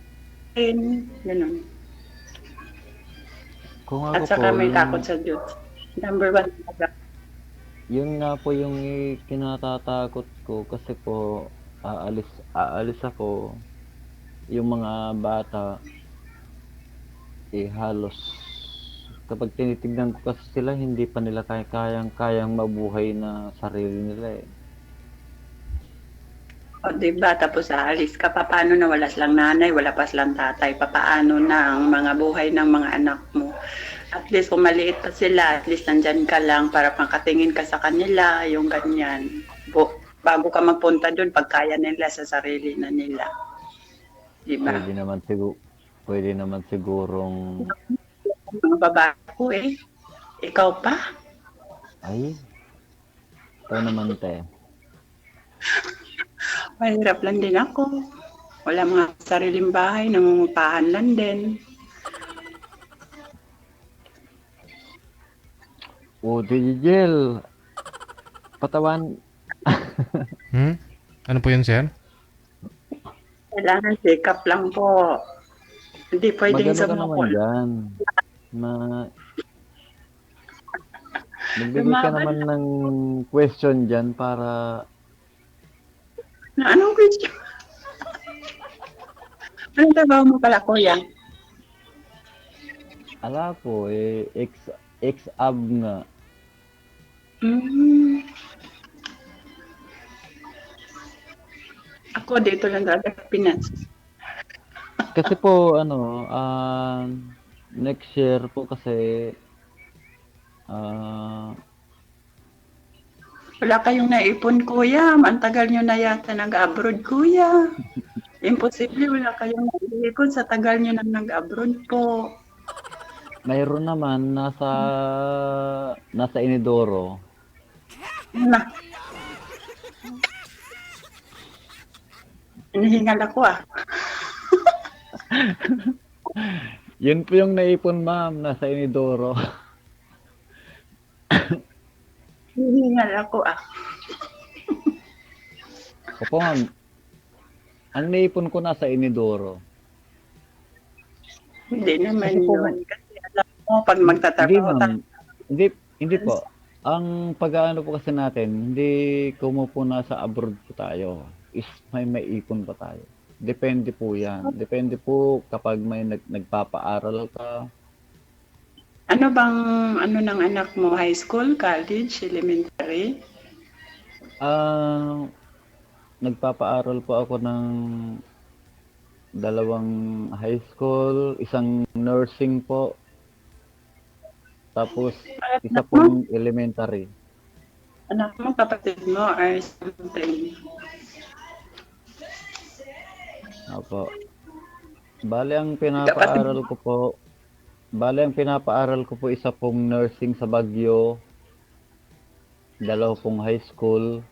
Ganun. Kung At ako saka po, may takot sa Diyos. Number 1 talaga. yun nga po yung kinatatakot ko kasi po aalis ako, yung mga bata halos kapag tinitignan ko kasi sila, hindi pa nila kayang mabuhay na sarili nila eh. O, diba? Tapos aalis ka pa. Paano na wala silang nanay, wala pa silang tatay? Papaano na ang mga buhay ng mga anak mo? At least kung maliit pa sila, at least nandyan ka lang para makatingin ka sa kanila, yung ganyan. Bago ka magpunta doon, pagkaya nila sa sarili na nila. Diba? Pwede naman sigurong Mga babae ko Ikaw pa? ay ito naman te. Mahirap lang din ako. Wala mga sariling bahay, nangungupahan lang din. O, Digel, patawan. Ano po yun, sir? Kailangan sikap lang po. Hindi pwedeng Magano ka naman sumukol. dyan. Magbigay ka Lumaban. naman ng question dyan para Na anong question? Anong trabaho mo pala, kuya? ala po, ex-ab nga. Mm. Ako dito lang sa Pinas. Kasi po, next year po kasi, Wala kayong naipon, kuya. Ang tagal nyo na yata nag-abroad, kuya. Imposible, wala kayong naipon sa tagal nyo na nag-abroad po. mayroon naman nasa Inidoro. Na. Hinihingal ako ah. Yun po yung naipon, ma'am, nasa Inidoro. Hinihingal ako ah. Opo, ma'am. Ang naipon ko nasa Inidoro. Hindi naman Kasi po, yun. Kasi alam mo, pag Hindi, magtatrabaho ma'am. tayo, Hindi po. Ang pag-aano po kasi natin, hindi kumupuna sa abroad po tayo. Is may maipon pa tayo. Depende po yan. Depende po kapag may nagpapaaral ka. ano bang ano ng anak mo? High school, college, elementary? Nagpapaaral po ako ng 2 high school, isang nursing po, tapos isa pong elementary. Anak mo, kapatid mo, or something? Opo. Bale ang pinapaaral ko po isa pong nursing sa Baguio, 2 pong high school.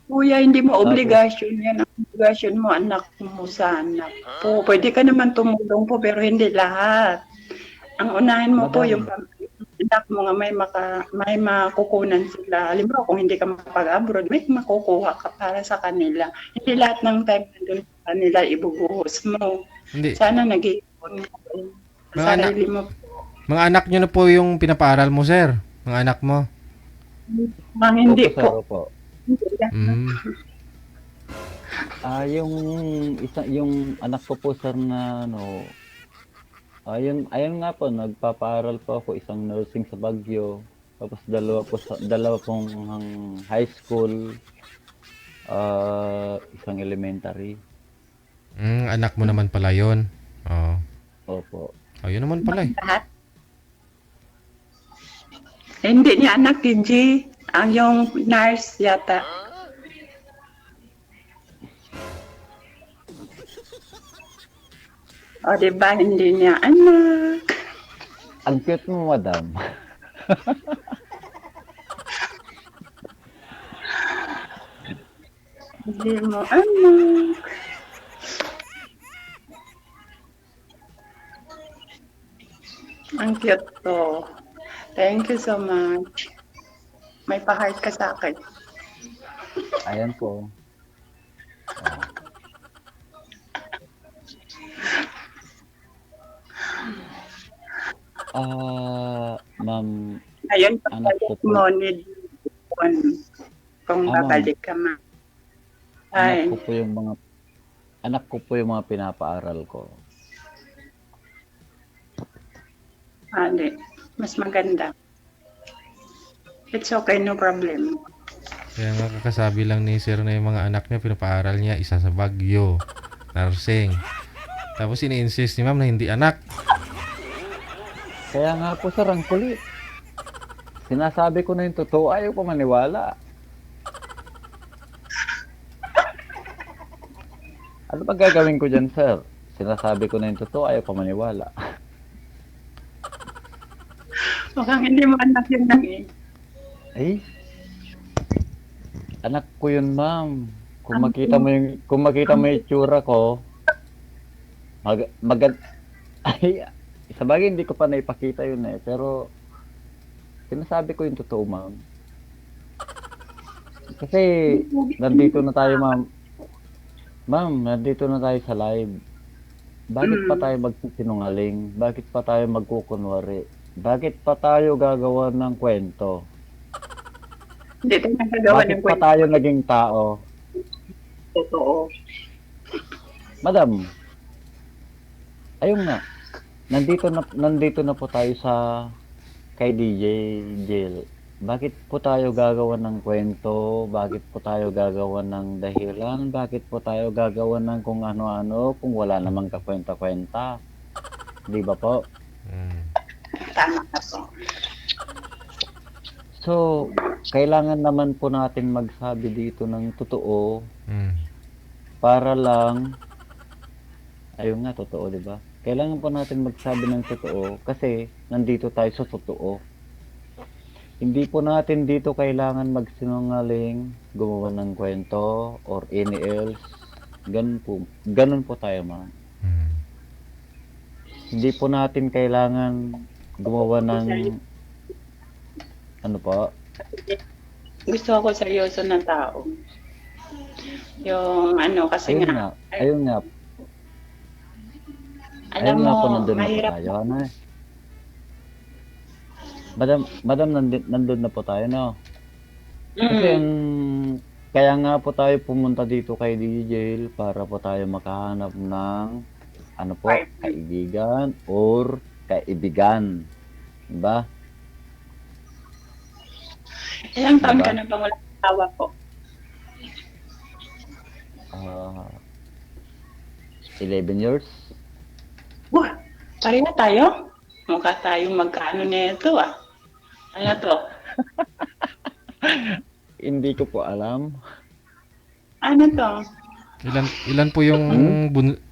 Kuya, hindi mo obligasyon yan. Ang obligasyon mo, anak mo sa anak po. Pwede ka naman tumulong po, pero hindi lahat. Ang unahin mo po, Madam. yung anak mo nga may makukunan sila. Halimbawa, kung hindi ka mapag-abroad, may makukuha ka para sa kanila. Hindi lahat ng time na doon sa kanila ibubuhos mo. Hindi. Sana nag-iipon ka sa Mga anak- sarili mo. Mga anak nyo na po yung pinapaaral mo, sir. Mga anak mo. Mga hindi Opo, sir, po. opo. Hindi lang. Mm. Yung anak ko po sir na ayun nga po, nagpapaaral po ako isang nursing sa Baguio. Tapos dalawa pong high school, isang elementary. Anak mo naman pala yun. Oo. Opo. Oh, yun naman pala eh. Lahat. Hindi niya anak, TG. Ang yung nurse yata. O, diba? Hindi niya anak. Ang cute mo, madam. Hindi mo anak. Ang cute to. Thank you so much. May pa-heart ka sa akin. Ayan po. Ma'am, Ngayon, Anak ko pagbalik po. mo, need kung Ma'am. babalik ka ma. Ay, anak ko po yung mga pinapaaral ko. hindi. Mas maganda. It's okay, no problem. Kaya nga kakasabi lang ni sir na yung mga anak niya, pinapaaral niya, isa sa Baguio, nursing. Tapos ini-insist ni ma'am na hindi anak. Kaya nga po sir, ang kulit. Sinasabi ko na yung totoo, ayaw pa maniwala. Ano ba gagawin ko dyan, sir? Sinasabi ko na yung totoo, ayaw pa maniwala. Mukhang hindi mo anak yun lang eh. Ay, anak ko yun, ma'am. kung makita mo yung itsura ko, ay, sa bagay hindi ko pa naipakita yun eh, pero sinasabi ko yung totoo, ma'am. Kasi nandito na tayo, ma'am. Ma'am, nandito na tayo sa live. Bakit pa tayo magsisinungaling? Bakit pa tayo magkukunwari? Bakit pa tayo gagawa ng kwento? Hindi tayo nagagawa Bakit ng pa kwento. tayo naging tao? Totoo. Madam, ayun nga. Nandito na po tayo sa kay DJ Jill. Bakit po tayo gagawa ng kwento? Bakit po tayo gagawa ng dahilan? Bakit po tayo gagawa ng kung ano-ano kung wala namang kakwenta-kwenta? Di ba po? Tama ka po. So, kailangan naman po natin magsabi dito ng totoo para lang, ayun nga, totoo, di ba? Kailangan po natin magsabi ng totoo kasi nandito tayo sa totoo. Hindi po natin dito kailangan magsinungaling, gumawa ng kwento, or any else. Ganun po tayo, ma'am. Hindi po natin kailangan gumawa ng, ano po? Gusto ako seryoso ng tao. Yung ano, kasi Ayun nga. alam Ayun nga mo, po, nandun na po mahirap tayo. Ano eh? Madam, nandun na po tayo, no? Kasi kaya nga po tayo pumunta dito kay DJ para po tayo makahanap ng ano po, kaibigan or kaibigan. Diba? Ilang taon ka na bang walang asawa po? 11 years. Wah, pareho tayo? Mukha tayong magkano nito ah. Ano to? Hindi ko po alam. Ano to? Ilan po yung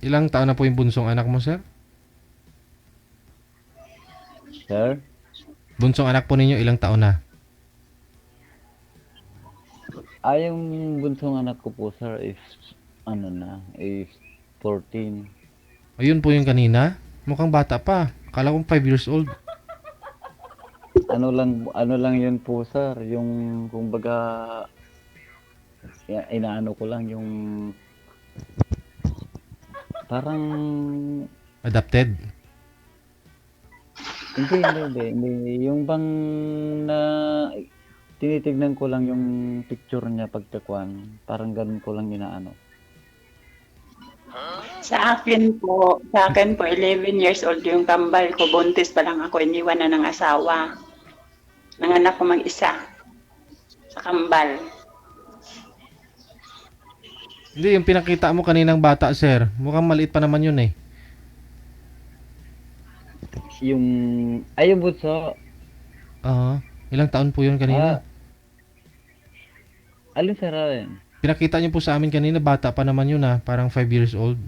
ilang taon na po yung bunsong anak mo, sir? Sir? Bunsong anak po ninyo ilang taon na? Yung bunsong anak ko po, sir, is 14. Ayun po yung kanina. Mukhang bata pa. Akala ko 5 years old. Ano lang yun po, sir, yung kumbaga inaano ko lang yung parang Adopted. hindi yung bang na tinitignan ko lang yung picture niya pagtakwan, parang ganun ko lang inaano. Sa akin po 11 years old yung kambal ko. Buntis pa lang ako, iniwan na ng asawa. Nanganak ko mag-isa sa kambal. Hindi, yung pinakita mo kaninang bata, sir. Mukhang maliit pa naman yun eh. Yung bunso. Ilang taon po yun kanina? Alin, sir, alin? Pinakita niyo po sa amin kanina, bata pa naman yun ah. Parang 5 years old.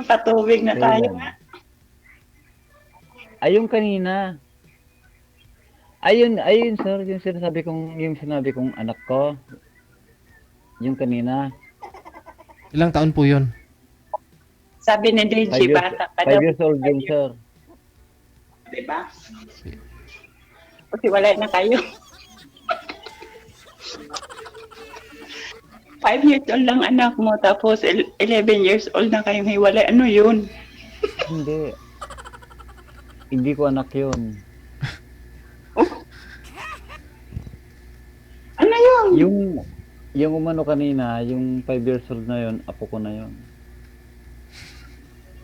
Patubig na tayo. Ayun kanina. Ayun sir, yung sinabi kong anak ko. Yung kanina. Ilang taon po yun? Sabi ni DJ, bata pa 5 years old yun, sir. Diba? Kasi wala na kayo. 5 years old lang anak mo, tapos 11 years old na kayong hiwalay. Ano yun? Hindi. Hindi ko anak yun. Ano yun? Yung umano kanina, yung 5 years old na yun, apo ko na yun.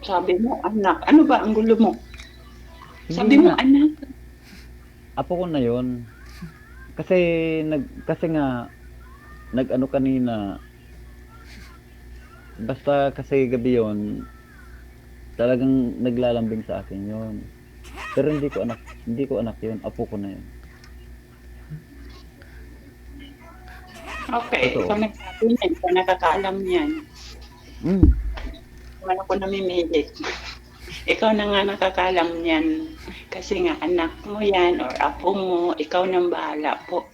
Sabi mo, anak. Ano ba ang gulo mo? Sabi mo, anak. Apo ko na yun. Kasi nag-ano kanina, basta kasi gabi yun, talagang naglalambing sa akin yun. Pero hindi ko anak yun, apo ko na yun. Okay, Totoo. ikaw nagsabi niyan, ikaw nakakaalam niyan. Wala ko namimilit. Ikaw na nga nakakaalam niyan. Kasi nga anak mo yan or apo mo, ikaw nang bahala po.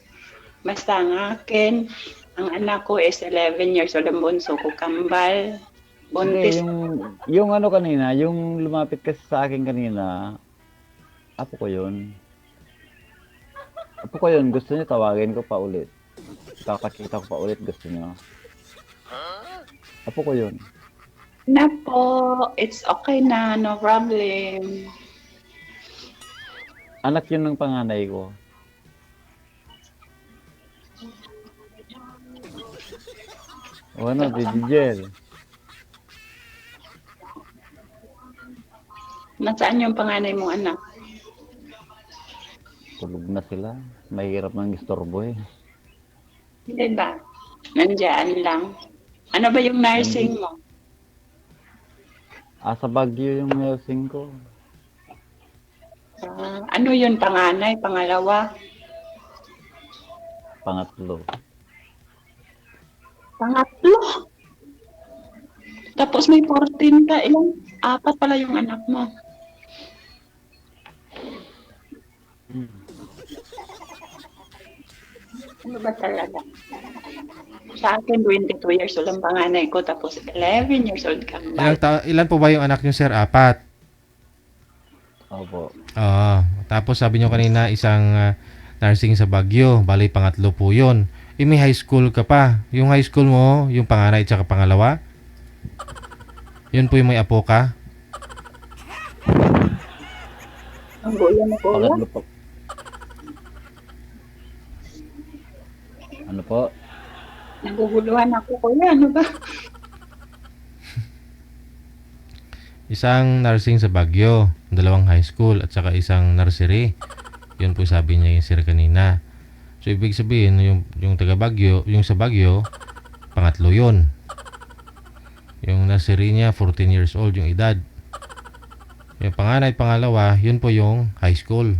Basta ang akin, ang anak ko is 11 years old, ang bunso ko kambal. Hindi, Buntis. yung ano kanina, yung lumapit kasi sa akin kanina, apo ko yun. Apo ko yun, gusto niya tawagin ko pa ulit. Kakakita ko pa ulit, gusto niya. Apo ko yun. Na po, it's okay na, no problem. Anak yun ng panganay ko. O ano, Digigel. Nasaan yung panganay mong anak? Tulog na sila. Mahirap ng istorbo eh. Diba? Nandiyan lang. Ano ba yung nursing mo? Sa Baguio yung nursing ko. Ano yun, panganay, pangalawa? Pangatlo. Pangatlo. Tapos may 14 ka, ilang? 4 pala yung anak mo. Ano ba talaga? Sa akin, 22 years old ang panganay ko, tapos 11 years old kang Ilan po ba yung anak niyo, sir? 4. Opo. Oo. Tapos sabi niyo kanina isang nursing sa Baguio. Bali, pangatlo po yun. May high school ka pa. Yung high school mo, yung panganay at saka pangalawa? Yun po yung may apo ka? Ang gulo na po. Pangatlo po. Ano po? Naguguluhan ako, kuya. Ano ba? Isang nursing sa Baguio, 2 high school at saka isang nursery. Yun po sabi niya yung sir kanina. So ibig sabihin yung taga Baguio, yung sa Baguio, pangatlo yun. Yung nursery niya 14 years old yung edad. Yung panganay at pangalawa, yun po yung high school.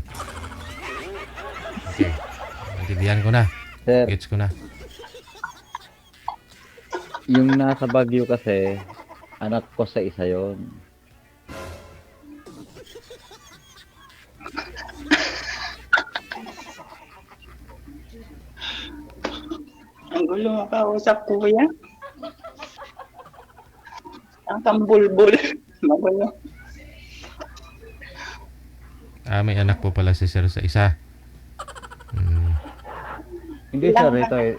Okay. Intindihan ko na. Sir, Gets ko na. yung nasa Baguio kasi, anak ko sa isa yon. Ang gulo mo kausap, kuya. Ang kambulbul. Magulo. May anak po pala si sir sa isa. Hindi sir,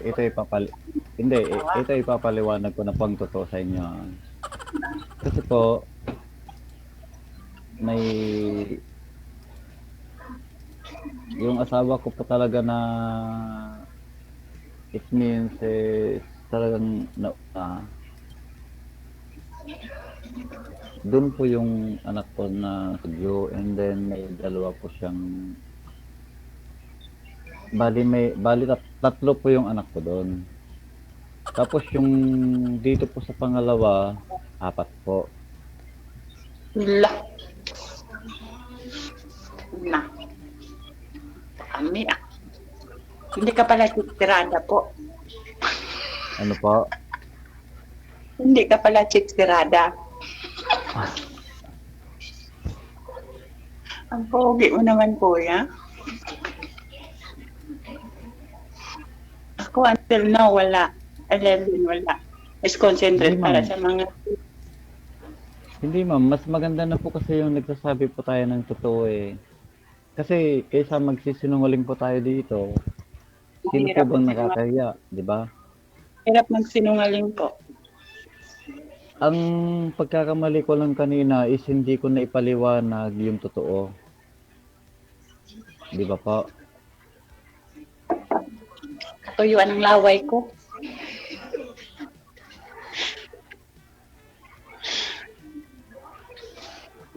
ito ipapaliwanag ko na pang totoo sa inyo. Kasi po, may yung asawa ko po talaga na it means talagang doon po yung anak ko na Joe, and then may dalawa po siyang bali tatlo po yung anak ko doon. Tapos yung dito po sa pangalawa, 4 po. La. Na. Kami ah. Hindi ka pala chiksirada po. Ano po? Hindi ka pala chiksirada. Ang pogi mo naman, kuya. Ako until now, wala. 11, wala. Is concentrate Hindi, para ma'am. sa mga... Hindi ma'am, mas maganda na po kasi yung nagsasabi po tayo ng totoo eh. Kasi kaysa magsisinungaling po tayo dito, sino po bang nakakahiya, di ba? Hirap magsinungaling po. Ang pagkakamali ko lang kanina is hindi ko na ipaliwanag yung totoo. Di ba po? Katuyuan ng laway ko.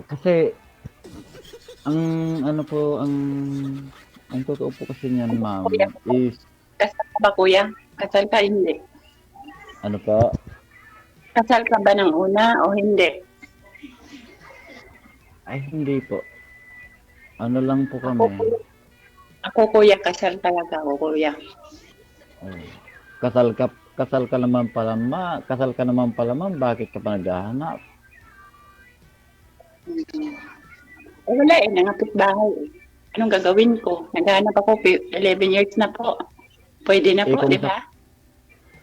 Kasi ang ano po ang totoo po kasi niyan ma'am is Kasal ka ba, kuya? Kasal ka, hindi. ano po? Kasal ka ba ng una o hindi? Ay hindi po. Ano lang po kami. Ako, kuya, kasal talaga ako, kuya. Oh. Kasal ka naman pala ma'am, bakit ka pa naghahanap? Eh, wala eh, nangapit bahay eh. Anong gagawin ko? Naghahanap ako, 11 years na po. Pwede na Eh, po, kung di ba?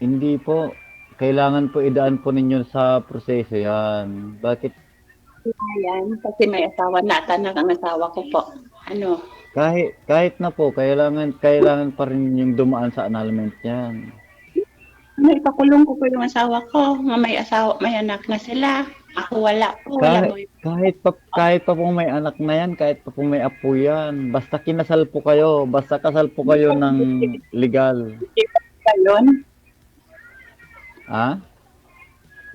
Hindi po. Kailangan po idaan po ninyo sa proseso yan. Bakit? Ayan, kasi may asawa na at anak ang asawa ko po. Ano? Kahit na po, kailangan pa rin yung dumaan sa annulment yan. Ano, ipakulong ko po yung asawa ko. Nga may asawa, may anak na sila. Ako wala po. Wala po. Kahit pa pong may anak na yan, kahit pa pong may apo yan, basta kinasal po kayo, basta kasal po kayo ng legal. Yun. Ha?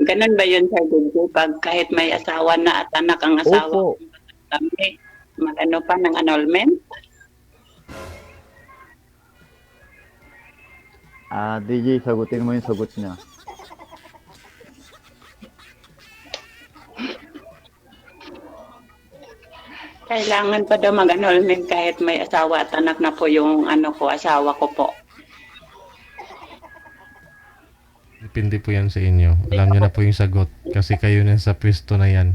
Ganun ba yun, Sir Dudley? Pag kahit may asawa na at anak ang asawa, Opo. kami, mag-ano pa ng annulment? DJ, sagutin mo yung sagot niya. Kailangan pa daw mag-annulment kahit may asawa at anak na po yung ano ko, asawa ko po. Depende po yan sa inyo. Alam nyo na po yung sagot. Kasi kayo na sa pwesto na yan.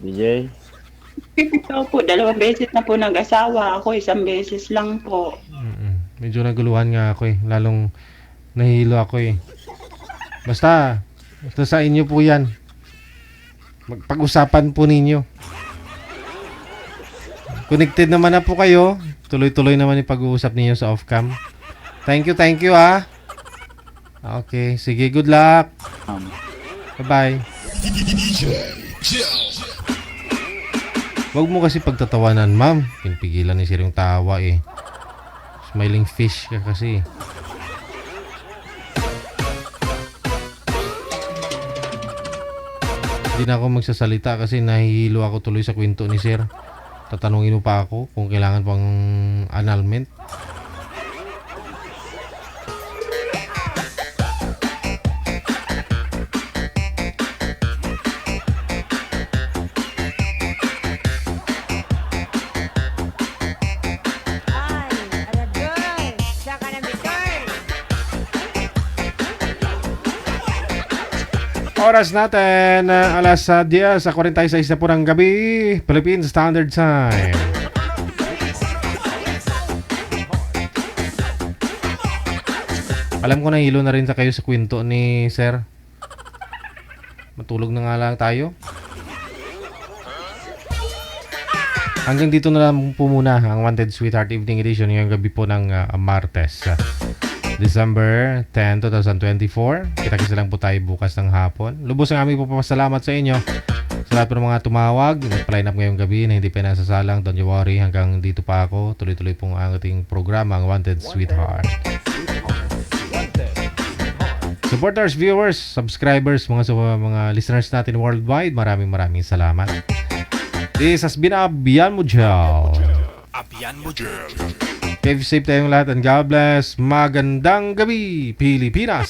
DJ? Ito po, 2 beses na po nag-asawa. Ako 1 beses lang po. Medyo naguluhan nga ako eh. Lalong nahihilo ako eh. Basta sa inyo po yan. Magpag-usapan po ninyo. Connected naman na po kayo. Tuloy-tuloy naman yung pag-uusap ninyo sa off-cam. Thank you ah. Okay, sige, good luck. Bye-bye. Huwag mo kasi pagtatawanan, ma'am. Pinipigilan ni sir yung tawa eh. Smiling fish ka kasi. Hindi na ako magsasalita kasi nahihilo ako tuloy sa kwento ni sir. Tatanungin mo pa ako kung kailangan pang annulment. Ay, aragay. Saka na bitin. Oras natin, alas 10:46 na po ng gabi, Philippine Standard Time. Alam ko na hilo na rin sa kayo sa kwento ni Sir. Matulog na nga lang tayo. Hanggang dito na lang po muna ang Wanted Sweetheart Evening Edition ngayong gabi po ng Martes. December 10, 2024. Kita-kita lang po tayo bukas ng hapon. Lubos ang aming papasalamat sa inyo. Sa lahat po ng mga tumawag, nag-line up ngayong gabi na hindi pa nasasalang. Don't you worry, hanggang dito pa ako. Tuloy-tuloy pong ang ating programa, ang Wanted Sweetheart. Supporters, viewers, subscribers, mga listeners natin worldwide, maraming salamat. This has been Abian Mujal. Keep safe tayong lahat and God bless. Magandang gabi, Pilipinas!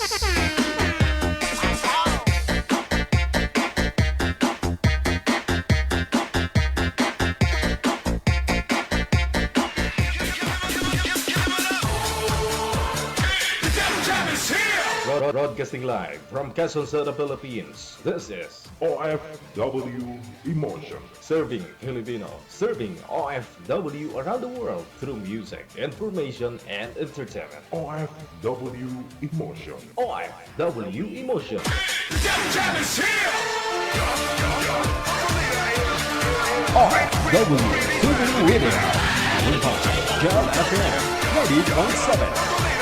Broadcasting live from Quezon City, Philippines. This is OFW Emotion. Serving Filipino, serving OFW around the world through music, information, and entertainment. OFW Emotion. OFW Emotion. OFW Tuning Radio. Job FM 90.7.